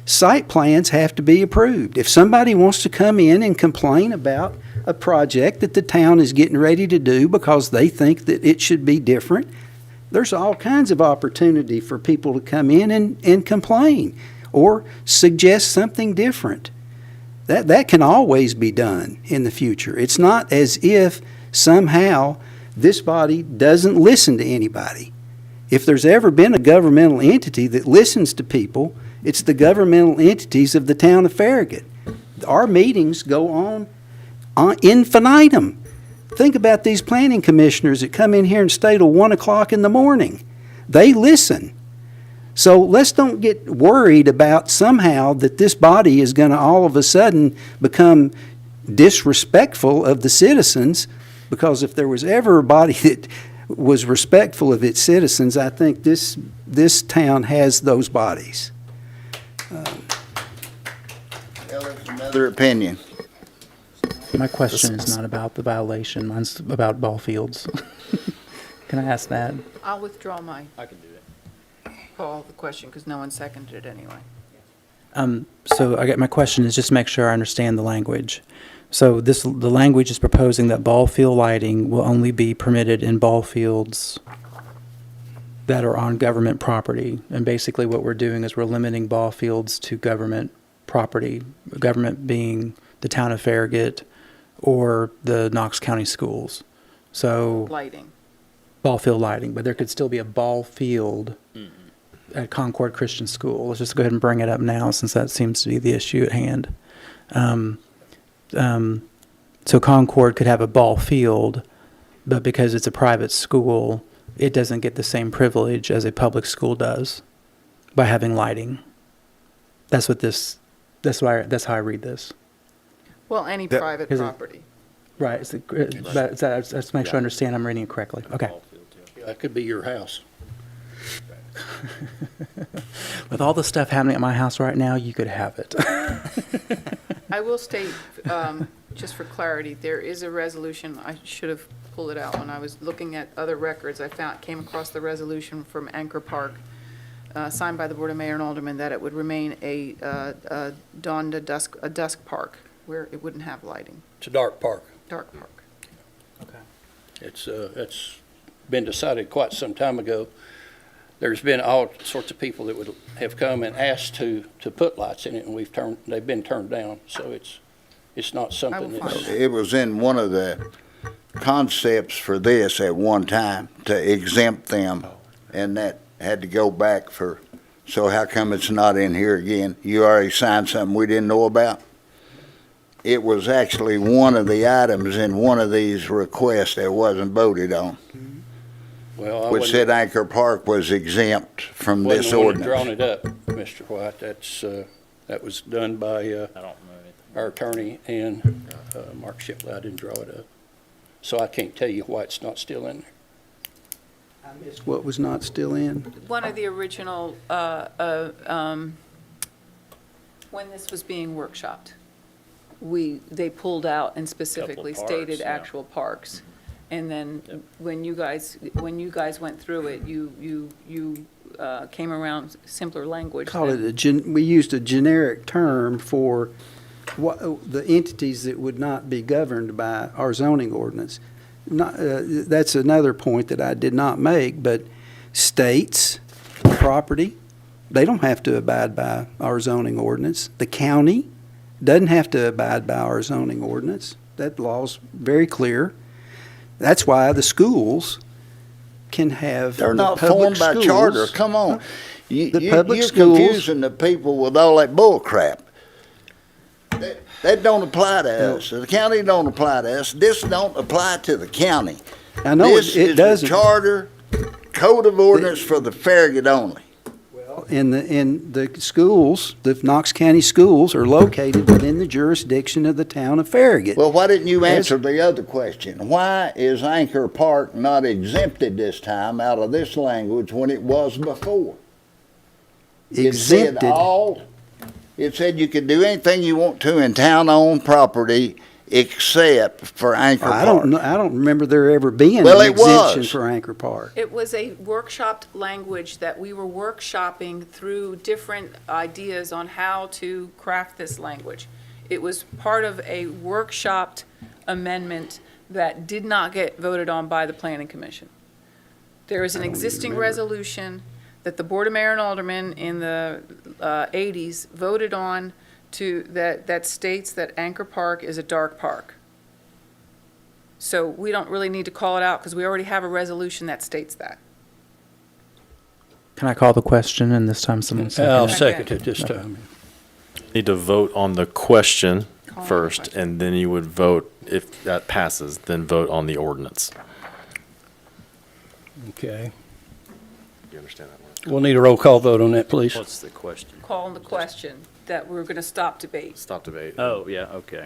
site plans have to be approved. If somebody wants to come in and complain about a project that the town is getting ready to do because they think that it should be different, there's all kinds of opportunity for people to come in and complain or suggest something different. That can always be done in the future. It's not as if somehow this body doesn't listen to anybody. If there's ever been a governmental entity that listens to people, it's the governmental entities of the town of Farragut. Our meetings go on infinitum. Think about these planning commissioners that come in here and stay till 1 o'clock in the morning. They listen. So let's don't get worried about somehow that this body is going to all of a sudden become disrespectful of the citizens, because if there was ever a body that was respectful of its citizens, I think this town has those bodies. Well, there's another opinion. My question is not about the violation. Mine's about ball fields. Can I ask that? I'll withdraw my I can do it. call the question because no one seconded it anyway. So my question is just to make sure I understand the language. So the language is proposing that ball field lighting will only be permitted in ball fields that are on government property. And basically what we're doing is we're limiting ball fields to government property, government being the town of Farragut or the Knox County schools. So Lighting. ball field lighting, but there could still be a ball field at Concord Christian School. Let's just go ahead and bring it up now since that seems to be the issue at hand. So Concord could have a ball field, but because it's a private school, it doesn't get the same privilege as a public school does by having lighting. That's how I read this. Well, any That- private Is it- property. Right. Let's make sure I understand I'm reading it correctly. Okay. That could be your house. With all the stuff happening at my house right now, you could have it. I will state, just for clarity, there is a resolution, I should have pulled it out when I was looking at other records. Came across the resolution from Anchor Park, signed by the Board of Mayor and Aldermen, that it would remain a dawn to dusk, a dusk park, where it wouldn't have lighting, It's a dark park. dark park. It's been decided quite some time ago. There's been all sorts of people that would have come and asked to put lights in it, and they've been turned down. So it's not something I will that's. find It was in one of the concepts for this at one time to exempt them, and that had to go back for, so how come it's not in here again? You already signed something we didn't know about? It was actually one of the items in one of these requests that wasn't voted on, Well, I which wouldn't- said Anchor Park was exempt from wasn't this the one that ordinance. drawn it up, Mr. White. That was done by our attorney and Mark Shipley. I didn't draw it up. So I can't tell you why it's not still in there. What was not still in? One of the original, when this was being workshopped, they pulled out and specifically parks, stated yeah. actual parks. And then when you guys went through it, you came around simpler language. Call than- it we used a generic term for the entities that would not be governed by our zoning ordinance. That's another point that I did not make, but states, property, they don't have to abide by our zoning ordinance. The county doesn't have to abide by our zoning ordinance. That law's very clear. That's why the schools can have. They're the not public formed by schools- charter, come on. The public You're schools- confusing the people with all that bull crap. That don't apply to us. The county don't apply to us. This don't apply to the county. I know This it is doesn't. the charter code of ordinance for the Farragut only. In the schools, the Knox County schools are located within the jurisdiction of the town of Farragut. Well, why didn't you answer the other question? Why is Anchor Park not exempted this time out of this language when it was before? Exempted. It said you could do anything you want to in town-owned property except for Anchor Park. I don't know, I don't remember there ever being Well, an it exemption was. for Anchor Park. It was a workshopped language that we were workshopping through different ideas on how to craft this language. It was part of a workshopped amendment that did not get voted on by the Planning Commission. There is an existing resolution that the Board of Mayor and Aldermen in the 80s voted on that states that Anchor Park is a dark park. So we don't really need to call it out because we already have a resolution that states that. Can I call the question and this time someone I'll second? second it this time. Need to vote on the question Call on the first, question. and then you would vote, if that passes, then vote on the ordinance. Okay. You understand that one? We'll need a roll call vote on that, please. What's the question? Call on the question that we're going to stop debate. Stop debate. Oh, yeah, okay.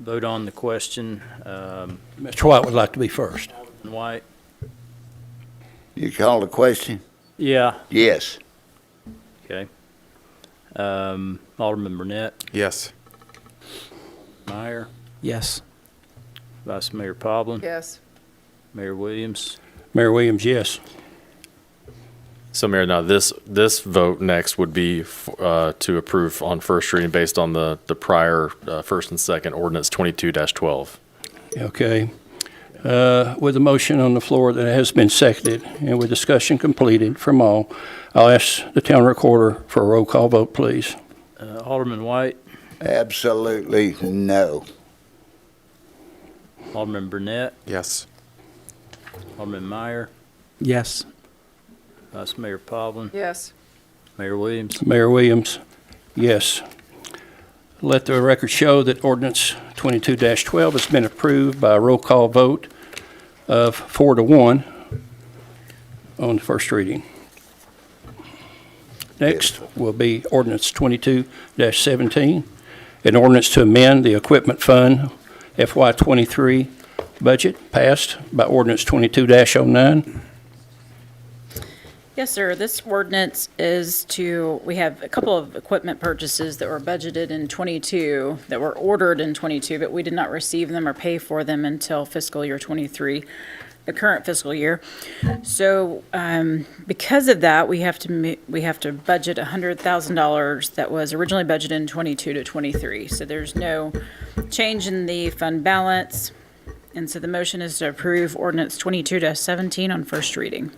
Vote on the question. Mr. White would like to be first. White? You call the question? Yeah, Yes. okay. Alderman Burnett, Yes. Meyer, Yes. Vice Mayor Poblin, Yes. Mayor Williams. Mayor Williams, yes. So Mayor, now this vote next would be to approve on first reading based on the prior first and second ordinance 22-12. Okay. With a motion on the floor that has been seconded and with discussion completed from all, I'll ask the town recorder for a roll call vote, please. Alderman White, Absolutely no. Alderman Burnett, Yes. Alderman Meyer, Yes. Vice Mayor Pavlin, Yes. Mayor Williams. Mayor Williams, yes. Let the record show that ordinance 22-12 has been approved by a roll call vote of 4-1 on the first reading. Next will be ordinance 22-17, an ordinance to amend the equipment fund FY23 budget passed by ordinance 22-09. Yes, sir. This ordinance is we have a couple of equipment purchases that were budgeted in '22, that were ordered in '22, but we did not receive them or pay for them until fiscal year '23, the current fiscal year. So because of that, we have to budget $100,000 that was originally budgeted in '22 to '23. So there's no change in the fund balance. And so the motion is to approve ordinance 22-17 on first reading.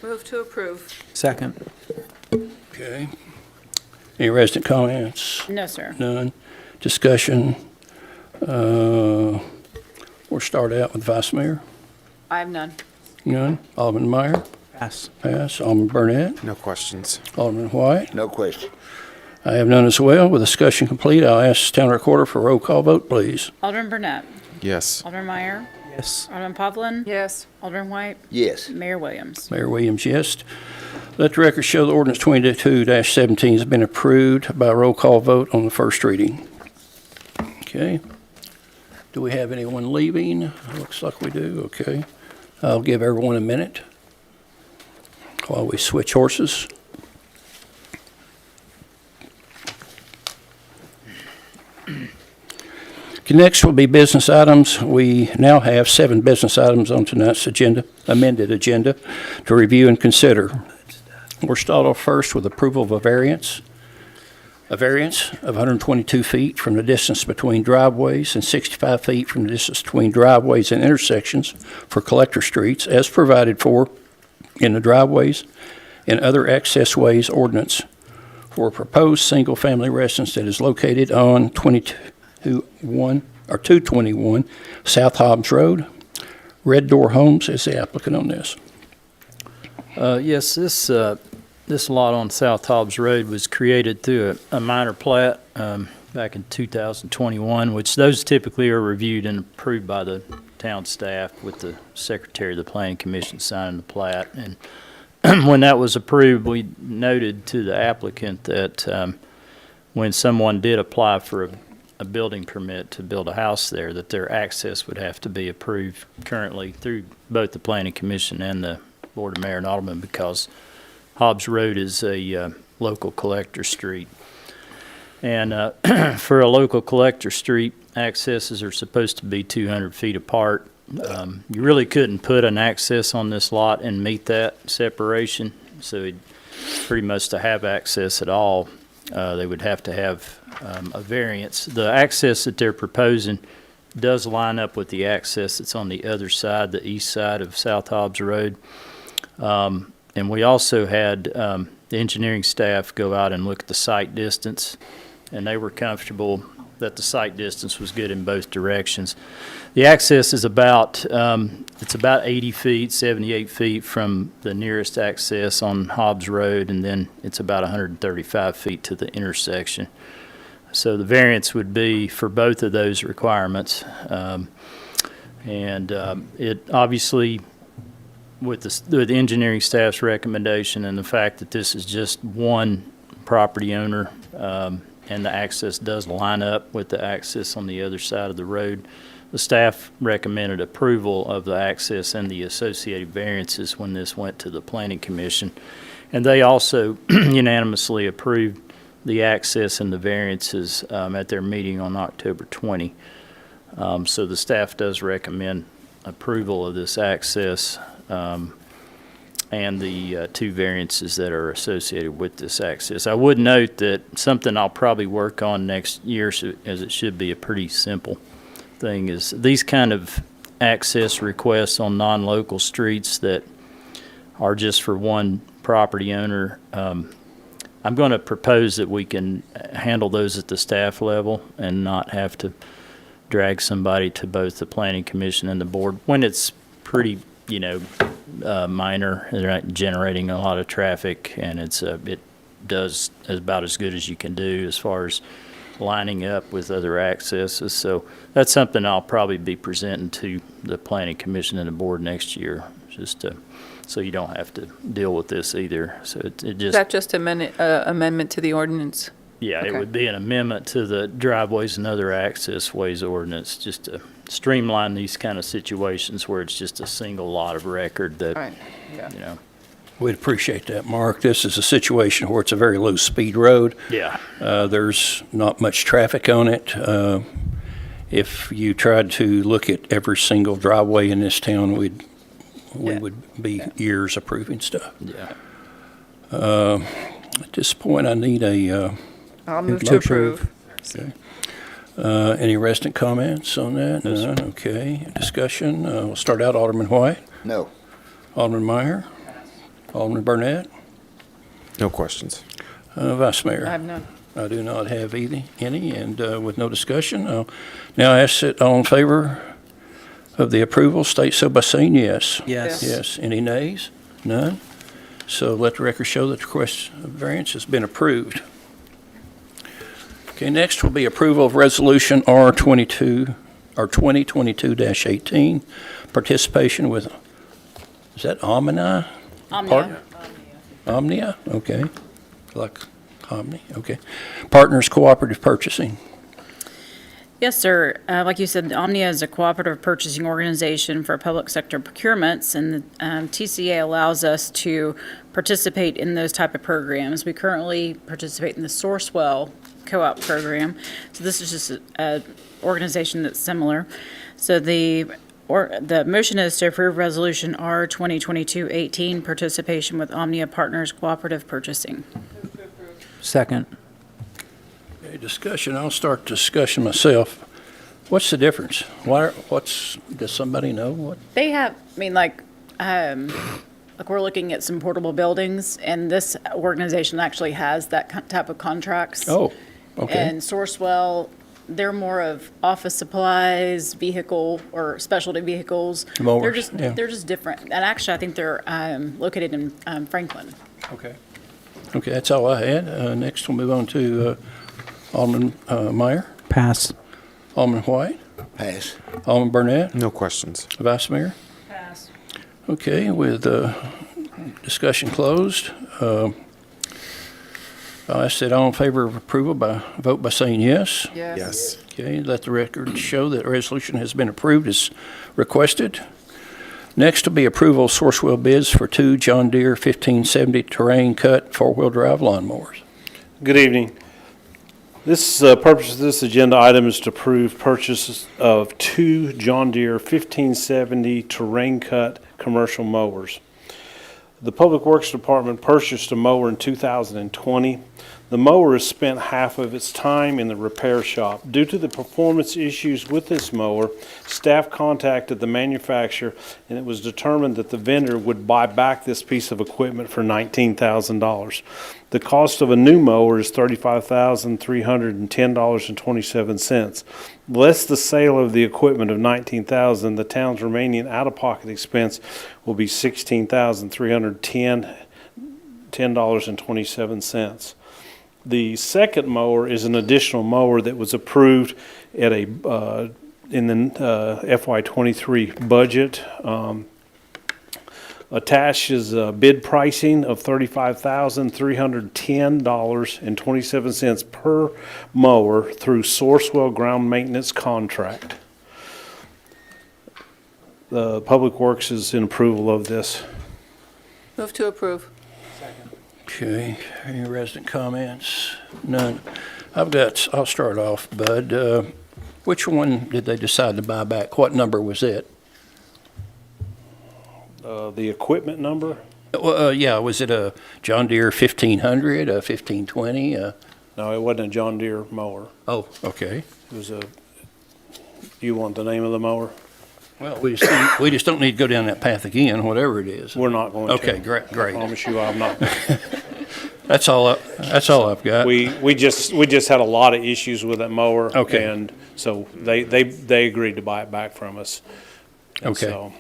Move to approve. Second. Okay. Any resident comments? No, sir. None. Discussion? We'll start out with Vice Mayor. I have none. None. Alderman Meyer? Pass. Pass. Alderman Burnett? No questions. Alderman White? No question. I have none as well. With discussion complete, I'll ask the town recorder for a roll call vote, please. Alderman Burnett. Yes. Alderman Meyer. Yes. Alderman Pavlin. Yes. Alderman White. Yes. Mayor Williams. Mayor Williams, yes. Let the record show that ordinance 22-17 has been approved by a roll call vote on the first reading. Okay. Do we have anyone leaving? Looks like we do. Okay. I'll give everyone a minute while we switch horses. Next will be business items. We now have 7 business items on tonight's agenda, amended agenda, to review and consider. We'll start off first with approval of a variance of 122 feet from the distance between driveways and 65 feet from the distance between driveways and intersections for collector streets as provided for in the driveways and other access ways ordinance for a proposed single-family residence that is located on 221 South Hobbs Road. Red Door Homes is the applicant on this. Yes, this lot on South Hobbs Road was created through a minor plat back in 2021, which those typically are reviewed and approved by the town staff with the secretary of the planning commission signing the plat. And when that was approved, we noted to the applicant that when someone did apply for a building permit to build a house there, that their access would have to be approved currently through both the planning commission and the board of mayor and aldermen, because Hobbs Road is a local collector street. And for a local collector street, accesses are supposed to be 200 feet apart. You really couldn't put an access on this lot and meet that separation. So pretty much to have access at all, they would have to have a variance. The access that they're proposing does line up with the access that's on the other side, the east side of South Hobbs Road. And we also had the engineering staff go out and look at the site distance, and they were comfortable that the site distance was good in both directions. The access is about 80 feet, 78 feet from the nearest access on Hobbs Road, and then it's about 135 feet to the intersection. So the variance would be for both of those requirements. It obviously, with the engineering staff's recommendation and the fact that this is just one property owner, and the access does line up with the access on the other side of the road, the staff recommended approval of the access and the associated variances when this went to the planning commission. And they also unanimously approved the access and the variances at their meeting on October 20. So the staff does recommend approval of this access. and the two variances that are associated with this access. I would note that something I'll probably work on next year, as it should be a pretty simple thing, is these kind of access requests on non-local streets that are just for one property owner. I'm going to propose that we can handle those at the staff level and not have to drag somebody to both the planning commission and the board when it's pretty, minor. They're not generating a lot of traffic, and it does about as good as you can do as far as lining up with other accesses. So that's something I'll probably be presenting to the planning commission and the board next year, so you don't have to deal with this either. So it Is just, that just amendment to the ordinance? yeah, it okay. would be an amendment to the driveways and other access ways ordinance, just to streamline these kind of situations where it's just a single lot of record that, Right, yeah. We'd appreciate that, Mark. This is a situation where it's a very low-speed road. Yeah. There's not much traffic on it. If you tried to look at every single driveway in this town, we Yeah. would be years approving stuff. Yeah. At this point, I need I'll move to approve. any resident comments on that? No, sir. None? Okay. Discussion. We'll start out. Alderman White, No. Alderman Meyer, Alderman Burnett, No questions. Vice Mayor. I have none. I do not have any, and with no discussion, I'll now ask that all in favor of the approval state so by saying yes. Yes. Yes. Any nays? None? So let the record show that the request of variance has been approved. Okay, next will be approval of resolution R22, or 2022-18, participation with, is that Omnia? Omnia. Omnia, okay. Like Omni, okay. Partners Cooperative Purchasing. Yes, sir. Like you said, Omnia is a cooperative purchasing organization for public sector procurements, and the TCA allows us to participate in those type of programs. We currently participate in the Sourcewell co-op program, so this is just an organization that's similar. So the motion is to approve Resolution R 2022-18, participation with Omnia Partners Cooperative Purchasing. Second. Okay, discussion, I'll start discussion myself. What's the difference? Does somebody know what? They have, like we're looking at some portable buildings, and this organization actually has that type of contracts. Oh, okay. And Sourcewell, they're more of office supplies, vehicle, or specialty vehicles. Mowers, They're just different. And actually, I think they're located in Franklin. Okay. Okay, that's all I had. Next, we'll move on to Alderman Meyer, Pass. Alderman White, Pass. Alderman Burnett, No questions. Vice Mayor. Pass. Okay, with discussion closed, I'll ask that all in favor of approval vote by saying yes. Yes. Okay, let the record show that resolution has been approved as requested. Next will be approval of Sourcewell bids for 2 John Deere 1570 terrain cut 4-wheel drive lawnmowers. Good evening. This purpose of this agenda item is to approve purchases of 2 John Deere 1570 terrain cut commercial mowers. The Public Works Department purchased a mower in 2020. The mower has spent half of its time in the repair shop. Due to the performance issues with this mower, staff contacted the manufacturer, and it was determined that the vendor would buy back this piece of equipment for $19,000. The cost of a new mower is $35,310.27. Less the sale of the equipment of $19,000, the town's remaining out-of-pocket expense will be $16,310.27. The second mower is an additional mower that was approved at in the FY23 budget. Attached is bid pricing of $35,310.27 per mower through Sourcewell ground maintenance contract. The Public Works is in approval of this. Move to approve. Okay, any resident comments? None. I'll start off, Bud. Which one did they decide to buy back? What number was it? The equipment number, Yeah, was it a John Deere 1500, a 1520? No, it wasn't a John Deere mower. Oh, okay. It was you want the name of the mower? Well, we just don't need to go down that path again, whatever it is. We're not going to. Okay, great. I promise you I'm not. That's all I've got. We just had a lot of issues with that mower. Okay. And so they agreed to buy it back from us. And Okay. so,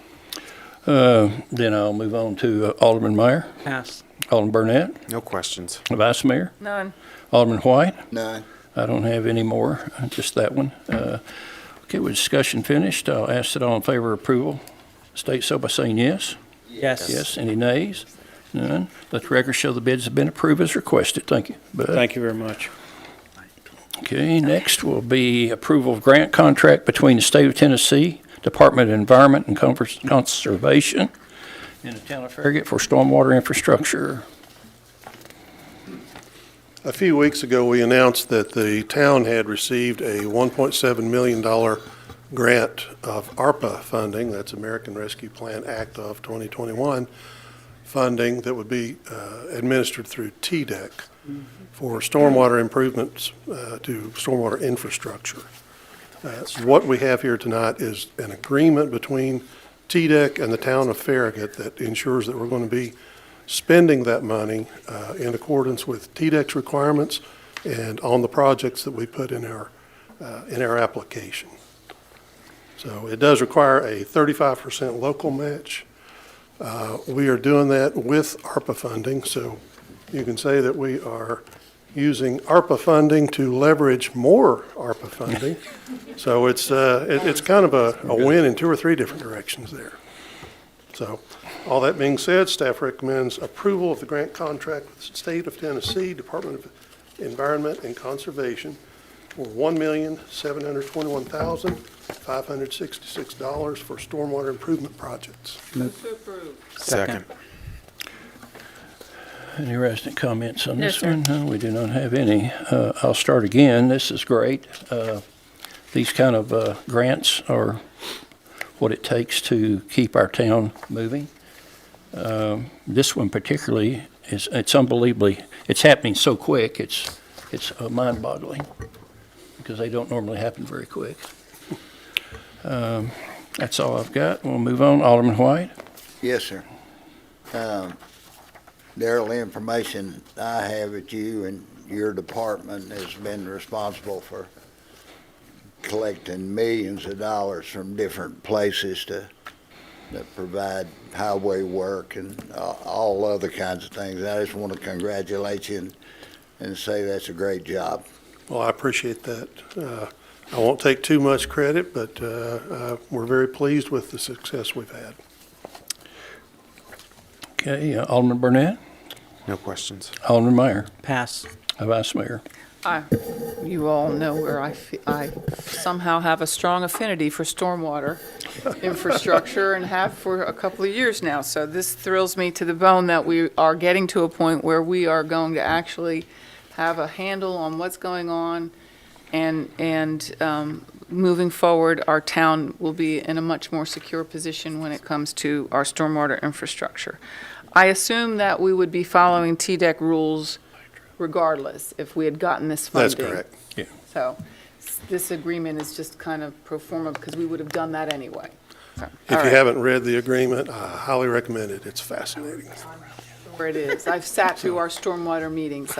Then I'll move on to Alderman Meyer, Pass. Alderman Burnett, No questions. Vice Mayor, None. Alderman White. None. I don't have any more, just that one. Okay, with discussion finished, I'll ask that all in favor of approval state so by saying yes. Yes. Yes. Any nays? None. Let the record show the bids have been approved as requested. Thank you. Bud. thank you very much. Okay, next will be approval of grant contract between the State of Tennessee Department of Environment and Conservation and the Town of Farragut for stormwater infrastructure. A few weeks ago, we announced that the town had received a $1.7 million grant of ARPA funding, that's American Rescue Plan Act of 2021, funding that would be administered through TDEC for stormwater improvements to stormwater infrastructure. What we have here tonight is an agreement between TDEC and the town of Farragut that ensures that we're going to be spending that money in accordance with TDEC's requirements and on the projects that we put in our application. So it does require a 35% local match. We are doing that with ARPA funding, so you can say that we are using ARPA funding to leverage more ARPA funding. So it's kind of a win in 2 or 3 different directions there. So, all that being said, staff recommends approval of the grant contract with the State of Tennessee Department of Environment and Conservation for $1,721,566 for stormwater improvement projects. Second. Any resident comments on Yes, this sir. one? No, we do not have any. I'll start again. This is great. These kind of grants are what it takes to keep our town moving. This one particularly it's unbelievably, it's happening so quick, it's mind-boggling because they don't normally happen very quick. That's all I've got. We'll move on. Alderman White. Yes, sir. Daryl, the information I have that you and your department has been responsible for collecting millions of dollars from different places that provide highway work and all other kinds of things. I just want to congratulate you and say that's a great job. Well, I appreciate that. I won't take too much credit, but we're very pleased with the success we've had. Okay, Alderman Burnett. No questions. Alderman Meyer. Pass. Vice Mayor. You all know where I somehow have a strong affinity for stormwater infrastructure and have for a couple of years now. So this thrills me to the bone that we are getting to a point where we are going to actually have a handle on what's going on, and moving forward, our town will be in a much more secure position when it comes to our stormwater infrastructure. I assume that we would be following TDEC rules regardless if we had gotten this funding. That's correct. Yeah. So this agreement is just kind of pro forma because we would have done that anyway. So, If all you right, haven't read the agreement, I highly recommend it. It's fascinating. where it is. I've sat through our stormwater meetings.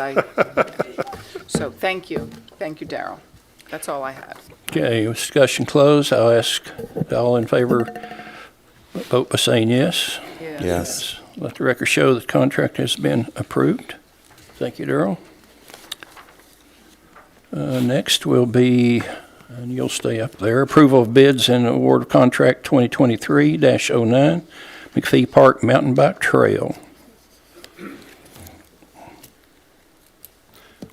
So thank you. Thank you, Daryl. That's all I had. Okay, with discussion closed, I'll ask all in favor, vote by saying yes. Yes. Let the record show that the contract has been approved. Thank you, Darrell. Next will be, and you'll stay up there, approval of bids and award of contract 2023-09, McPhee Park Mountain Bike Trail.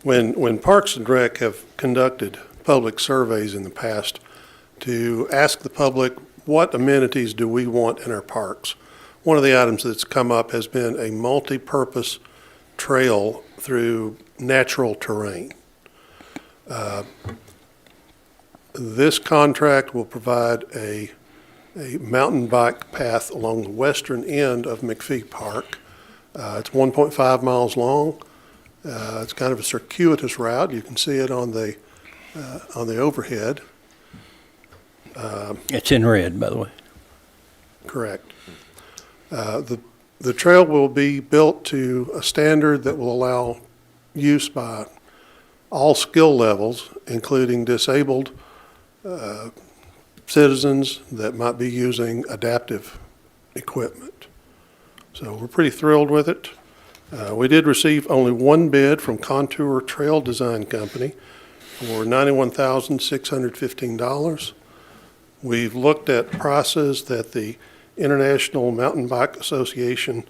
When Parks and Rec have conducted public surveys in the past to ask the public what amenities do we want in our parks, one of the items that's come up has been a multi-purpose trail through natural terrain. This contract will provide a mountain bike path along the western end of McPhee Park It's 1.5 miles long. It's kind of a circuitous route. You can see it on the overhead. It's in red, by the way. Correct. The trail will be built to a standard that will allow use by all skill levels, including disabled citizens that might be using adaptive equipment. So we're pretty thrilled with it. We did receive only one bid from Contour Trail Design Company for $91,615. We've looked at prices that the International Mountain Bike Association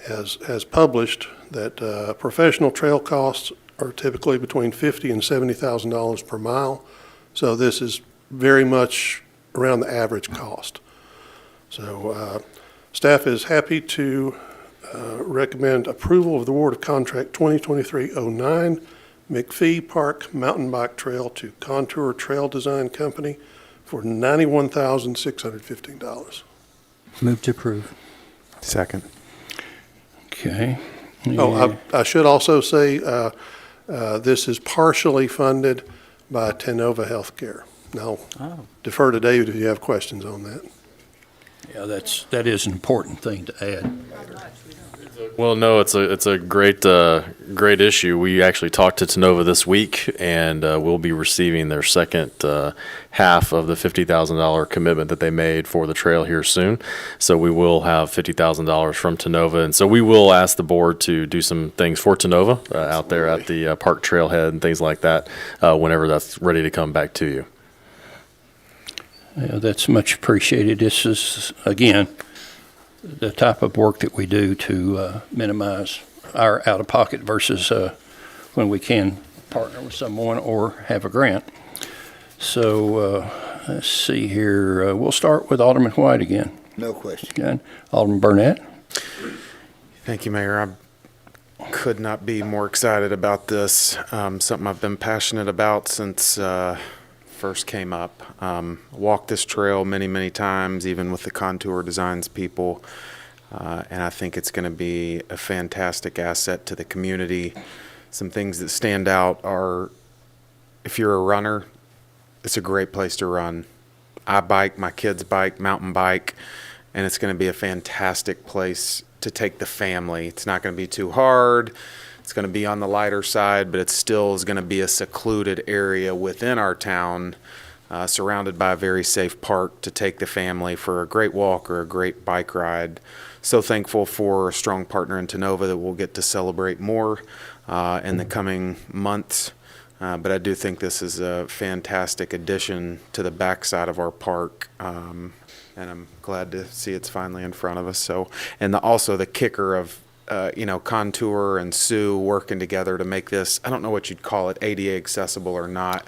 has published, that professional trail costs are typically between $50,000 and $70,000 per mile. So this is very much around the average cost. So staff is happy to recommend approval of the award of contract 2023-09 McPhee Park Mountain Bike Trail to Contour Trail Design Company for $91,615. Move to approve. Second. Okay. Oh, I should also say, this is partially funded by Tenova Healthcare. Now, defer to David if you have questions on that. Yeah, that is an important thing to add. Well, no, it's a great issue. We actually talked to Tenova this week, and we'll be receiving their second half of the $50,000 commitment that they made for the trail here soon. So we will have $50,000 from Tenova, and so we will ask the board to do some things for Tenova out there at the park trailhead and things like that whenever that's ready to come back to you. Yeah, that's much appreciated. This is, again, the type of work that we do to minimize our out-of-pocket versus when we can partner with someone or have a grant. So let's see here. We'll start with Alderman White again. No question. Again. Alderman Burnett. Thank you, Mayor. I could not be more excited about this. Something I've been passionate about since first came up. Walked this trail many, many times, even with the Contour Designs people. And I think it's going to be a fantastic asset to the community. Some things that stand out are, if you're a runner, it's a great place to run. I bike, my kids bike, mountain bike, and it's going to be a fantastic place to take the family. It's not going to be too hard. It's going to be on the lighter side, but it still is going to be a secluded area within our town, surrounded by a very safe park to take the family for a great walk or a great bike ride. So thankful for a strong partner in Tenova that we'll get to celebrate more in the coming months. But I do think this is a fantastic addition to the backside of our park. And I'm glad to see it's finally in front of us. So, and also the kicker of, Contour and Sue working together to make this, I don't know what you'd call it, ADA accessible or not,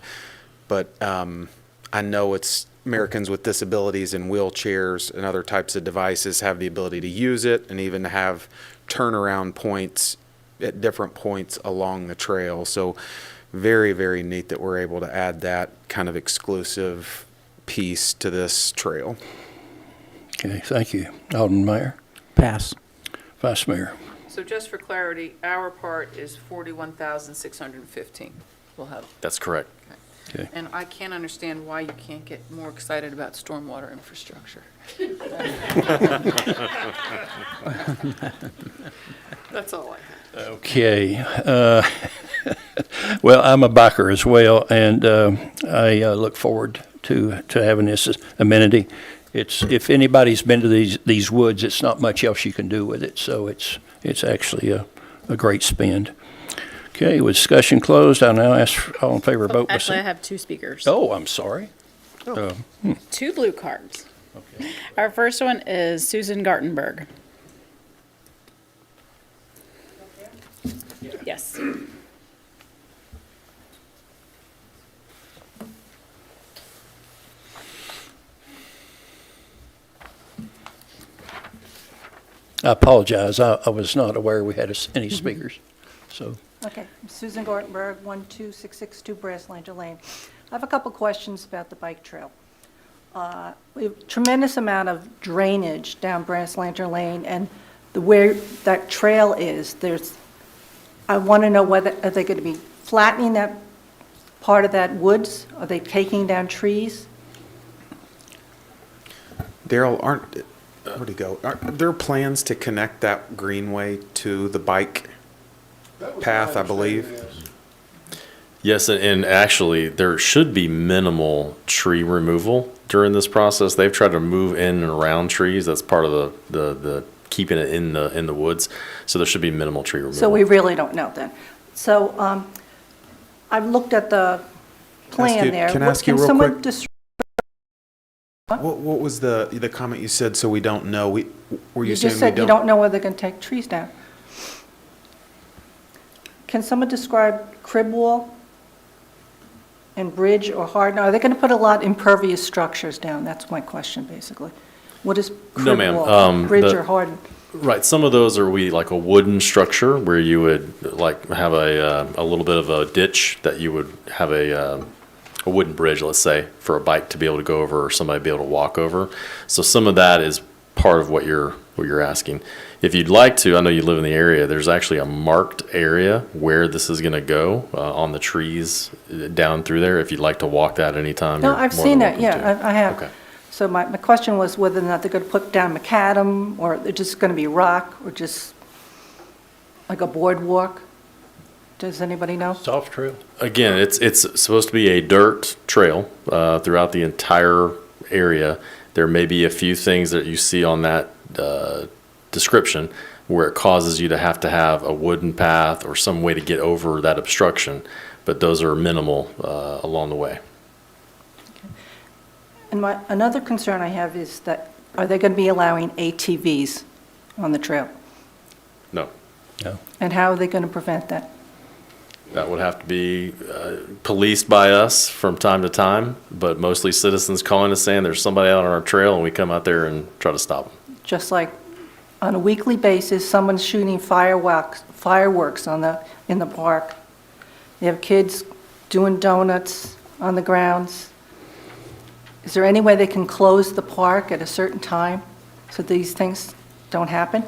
but I know it's Americans with disabilities and wheelchairs and other types of devices have the ability to use it and even have turnaround points at different points along the trail. So very, very neat that we're able to add that kind of exclusive piece to this trail. Okay, thank you. Alderman Mayor. Pass. Vice Mayor. So just for clarity, our part is $41,615. We'll have. That's correct. Okay. And I can't understand why you can't get more excited about stormwater infrastructure. That's all I have. Okay. Well, I'm a biker as well, and I look forward to having this amenity. It's, if anybody's been to these woods, it's not much else you can do with it, so it's actually a great spend. Okay, with discussion closed, I'll now ask all in favor of vote. Actually, I have two speakers. Oh, I'm sorry. Two blue cards. Okay. Our first one is Susan Gartenberg. Yes. I apologize. I was not aware we had any speakers, so. Okay, Susan Gortenberg, 12662 Brasslanger Lane. I have a couple questions about the bike trail. We have tremendous amount of drainage down Brasslanger Lane, and where that trail is, I want to know whether, are they going to be flattening that part of that woods? Are they taking down trees? Daryl, where'd he go? Aren't there plans to connect that greenway to the bike path, I believe? Yes, and actually, there should be minimal tree removal during this process. They've tried to move in and around trees. That's part of the keeping it in the woods. So there should be minimal tree removal. So we really don't know then. So I've looked at the plan there. Can I ask you real someone quick? describe- What was the comment you said, so we don't know? Were you You saying just we said you don't know whether they're going to take trees down. Can someone describe crib wall and bridge or harden? Are they going to put a lot of impervious structures down? That's my question, basically. What is crib No, ma'am. wall, bridge or harden? Right, some of those are like a wooden structure where you would like have a little bit of a ditch that you would have a wooden bridge, let's say, for a bike to be able to go over or somebody to be able to walk over. So some of that is part of what you're asking. If you'd like to, I know you live in the area, there's actually a marked area where this is going to go on the trees down through there. If you'd like to walk that anytime. No, you're I've more seen than that, welcome yeah, to. I have. Okay. So my question was whether or not they're going to put down macadam, or they're just going to be rock, or just like a boardwalk? Does anybody know? Soft trail. Again, it's supposed to be a dirt trail throughout the entire area. There may be a few things that you see on that description where it causes you to have a wooden path or some way to get over that obstruction, but those are minimal along the way. And another concern I have is that, are they going to be allowing ATVs on the trail? No. No. And how are they going to prevent that? That would have to be policed by us from time to time, but mostly citizens calling us saying there's somebody out on our trail, and we come out there and try to stop them. Just like on a weekly basis, someone's shooting fireworks in the park. You have kids doing donuts on the grounds. Is there any way they can close the park at a certain time so these things don't happen?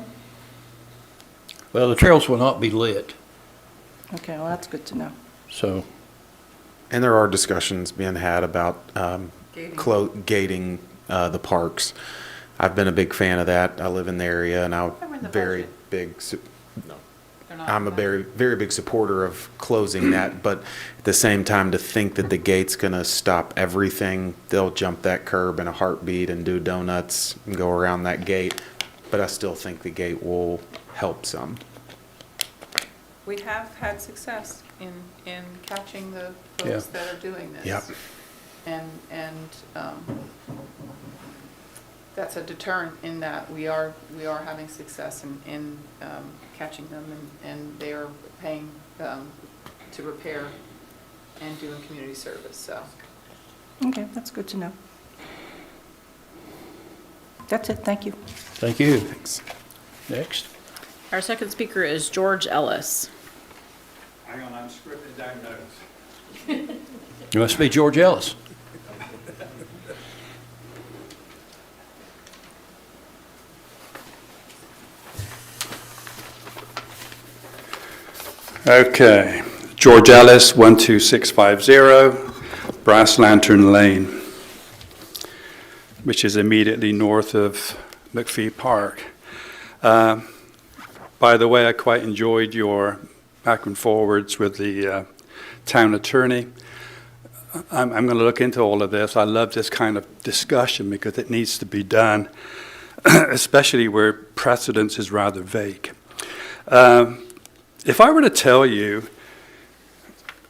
Well, the trails will not be lit, Okay, well, that's good to know. so. And there are discussions being had about Gating. gating the parks. I've been a big fan of that. I live in the area, and They're in the budget. They're not I'm a in the budget. very big supporter of closing that, but at the same time, to think that the gate's gonna stop everything, they'll jump that curb in a heartbeat and do donuts and go around that gate, but I still think the gate will help some. We have had success in catching the folks Yeah. that are doing this. Yep. And that's a deterrent in that we are having success in catching them, and they are paying to repair and doing community service, so. Okay, that's good to know. That's it, thank you. Thank you. Next. Our second speaker is George Ellis. Hang on, I'm scribbling down notes. You must be George Ellis. Okay, George Ellis, 12650 Brass Lantern Lane, which is immediately north of McPhee Park. By the way, I quite enjoyed your back and forwards with the town attorney. I'm going to look into all of this. I love this kind of discussion because it needs to be done, especially where precedence is rather vague. If I were to tell you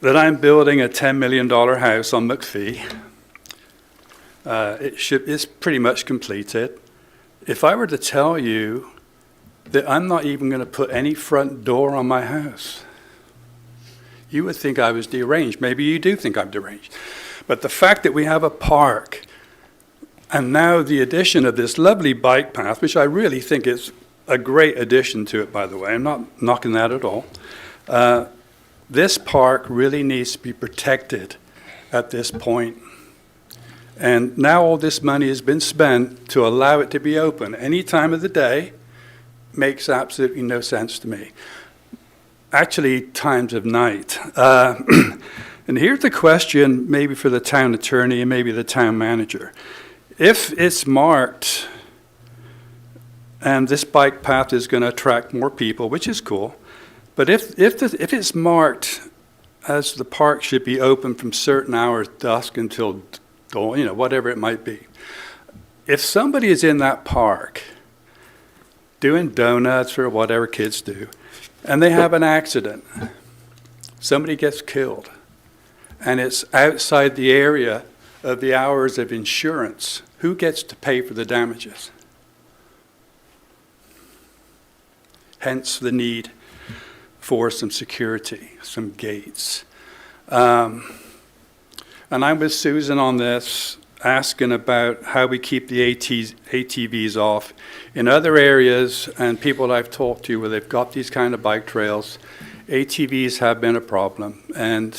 that I'm building a $10 million house on McPhee, it's pretty much completed. If I were to tell you that I'm not even going to put any front door on my house, you would think I was deranged. Maybe you do think I'm deranged. But the fact that we have a park, and now the addition of this lovely bike path, which I really think is a great addition to it, by the way. I'm not knocking that at all. This park really needs to be protected at this point. And now all this money has been spent to allow it to be open any time of the day, makes absolutely no sense to me. Actually, times of night. And here's the question, maybe for the town attorney and maybe the town manager. If it's marked, and this bike path is going to attract more people, which is cool, but if it's marked as the park should be open from certain hours, dusk until dawn, you know, whatever it might be. If somebody is in that park doing donuts or whatever kids do, and they have an accident, somebody gets killed, and it's outside the area of the hours of insurance, who gets to pay for the damages? Hence the need for some security, some gates. And I'm with Susan on this, asking about how we keep the ATVs off. In other areas, and people I've talked to where they've got these kind of bike trails, ATVs have been a problem. And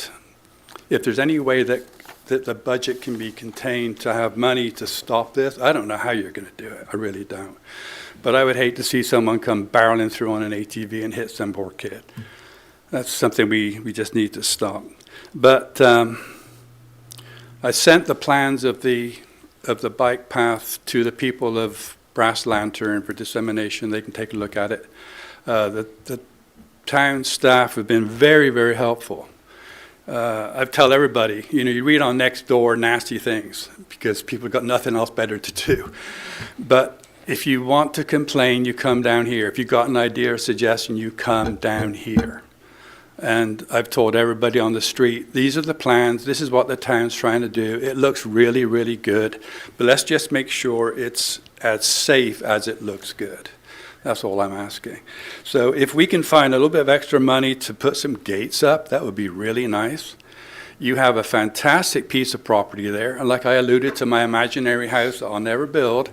if there's any way that the budget can be contained to have money to stop this, I don't know how you're going to do it. I really don't. But I would hate to see someone come barreling through on an ATV and hit some poor kid. That's something we just need to stop. But I sent the plans of the bike path to the people of Brass Lantern for dissemination. They can take a look at it. The town staff have been very, very helpful. I tell everybody, you know, you read on Nextdoor nasty things because people got nothing else better to do. But if you want to complain, you come down here. If you've got an idea or suggestion, you come down here. And I've told everybody on the street, these are the plans, this is what the town's trying to do. It looks really, really good, but let's just make sure it's as safe as it looks good. That's all I'm asking. So if we can find a little bit of extra money to put some gates up, that would be really nice. You have a fantastic piece of property there, and like I alluded to my imaginary house that I'll never build,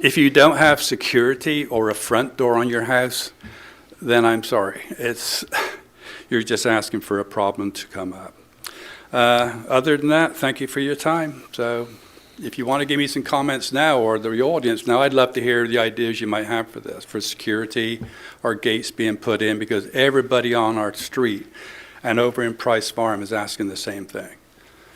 if you don't have security or a front door on your house, then I'm sorry. You're just asking for a problem to come up. Other than that, thank you for your time. So if you want to give me some comments now, or the audience now, I'd love to hear the ideas you might have for this, for security or gates being put in, because everybody on our street and over in Price Farm is asking the same thing,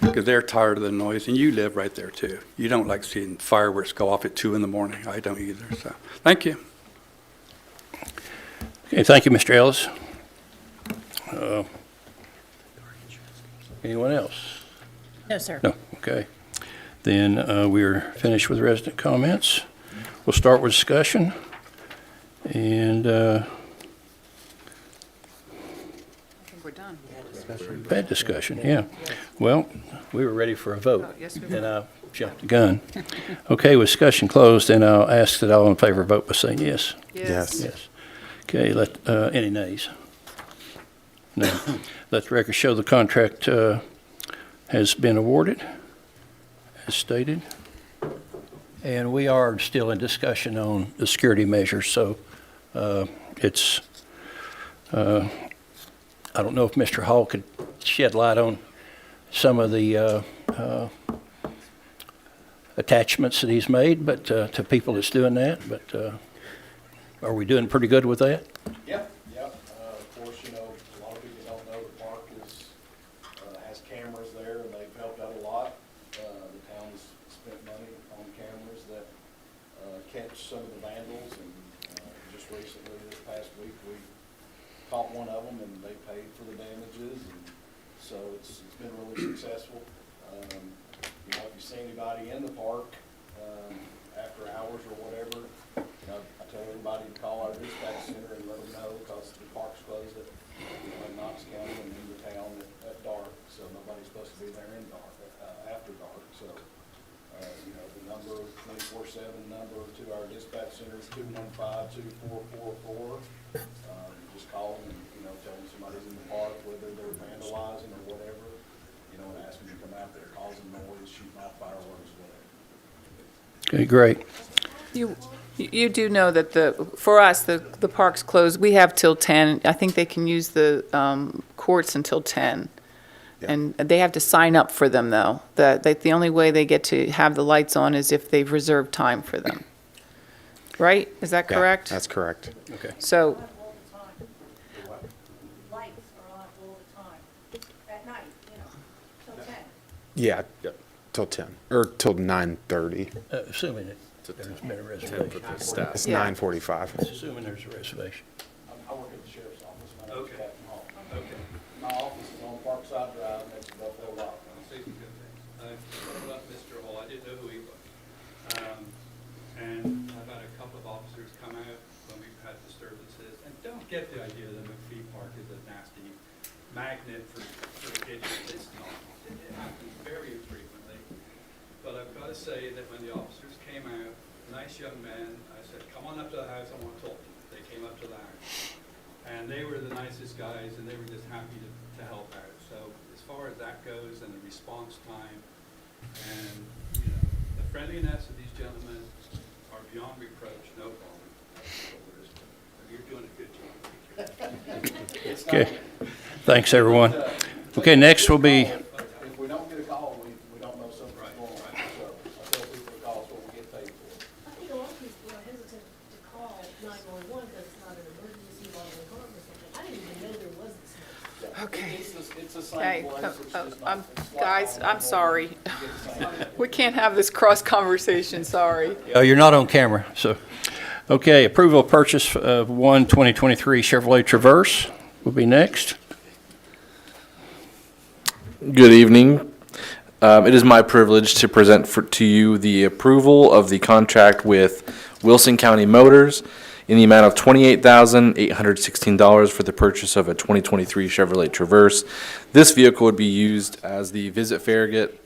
because they're tired of the noise, and you live right there too. You don't like seeing fireworks go off at 2 in the morning. I don't either. So thank you. Okay, thank you, Mr. Ellis. Anyone else? No, sir. No, okay. Then we're finished with resident comments. We'll start with discussion. And I think we're done. bad discussion, yeah. Well, we were ready for a vote. Oh, yes, we were. And I jumped the gun. Okay, with discussion closed, then I'll ask that all in favor vote by saying yes. Yes. Yes. Okay, any nays? No. Let the record show the contract has been awarded, as stated. And we are still in discussion on the security measures, so it's, I don't know if Mr. Hall could shed light on some of the attachments that he's made, but to people that's doing that, but are we doing pretty good with that? Yep. Of course, you know, a lot of people don't know the park has cameras there, and they've helped out a lot. The town has spent money on cameras that catch some of the vandals, and just recently, this past week, we caught one of them, and they paid for the damages, and so it's been really successful. You know, if you see anybody in the park after hours or whatever, you know, I tell everybody to call our dispatch center and let them know, because the park's closed at, in Knox County and in the town at dark, so nobody's supposed to be there in dark, after dark. So, you know, the number, 24/7 number to our dispatch center is 215-2444. Just call them and, you know, tell them somebody's in the park, whether they're vandalizing or whatever, you know, and ask them to come out there, causing noise, shooting off fireworks, whatever. Okay, great. You do know that for us, the park's closed. We have till 10. I think they can use the courts until 10. Yeah. And they have to sign up for them, though. The only way they get to have the lights on is if they've reserved time for them. right? Is that Yeah, correct? That's correct. Okay. So, Lights are on all the time, at night, till 10. Yeah, till 10, or till 9:30. Assuming that there's been a reservation. It's Yeah. 9:45. Assuming there's a reservation. I work at the sheriff's office. My name's Okay. Captain Hall. My office is on Parkside Drive next to Belleville Rock. Say some good things. What about Mr. Hall? I didn't know who he was. And I've had a couple of officers come out when we've had disturbances, and don't get the idea that McPhee Park is a nasty magnet for kids. It's not. It happens very infrequently. But I've got to say that when the officers came out, nice young men, I said, come on up to the house, I want to talk to you. They came up to the house. And they were the nicest guys, and they were just happy to help out. So as far as that goes, and the response time, and, the friendliness of these gentlemen are beyond reproach, no problem. That's all there is to it. But you're doing a good job. Okay. Thanks, everyone. Okay, next will be, If we don't get a call, we don't know something's going on. So I tell people to call us what we get paid for. I think a lot of people are hesitant to call 911 because it's not an emergency or an alarm or something. I didn't even know there was this. okay. It's the Okay, same place. It's just not- I'm, it's like guys, calling I'm sorry. 911. We can't have this cross conversation, sorry. you're not on camera, so. Okay, approval of purchase of 2023 Chevrolet Traverse will be next. Good evening. It is my privilege to present to you the approval of the contract with Wilson County Motors in the amount of $28,816 for the purchase of a 2023 Chevrolet Traverse. This vehicle would be used as the Visit Farragut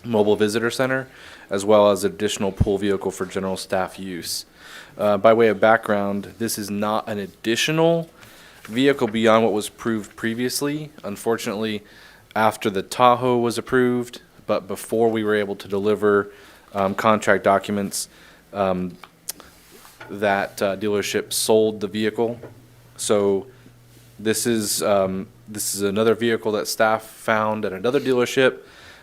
Mobile Visitor Center, as well as an additional pool vehicle for general staff use. By way of background, this is not an additional vehicle beyond what was approved previously. Unfortunately, after the Tahoe was approved, but before we were able to deliver contract documents, that dealership sold the vehicle. So this is another vehicle that staff found at another dealership.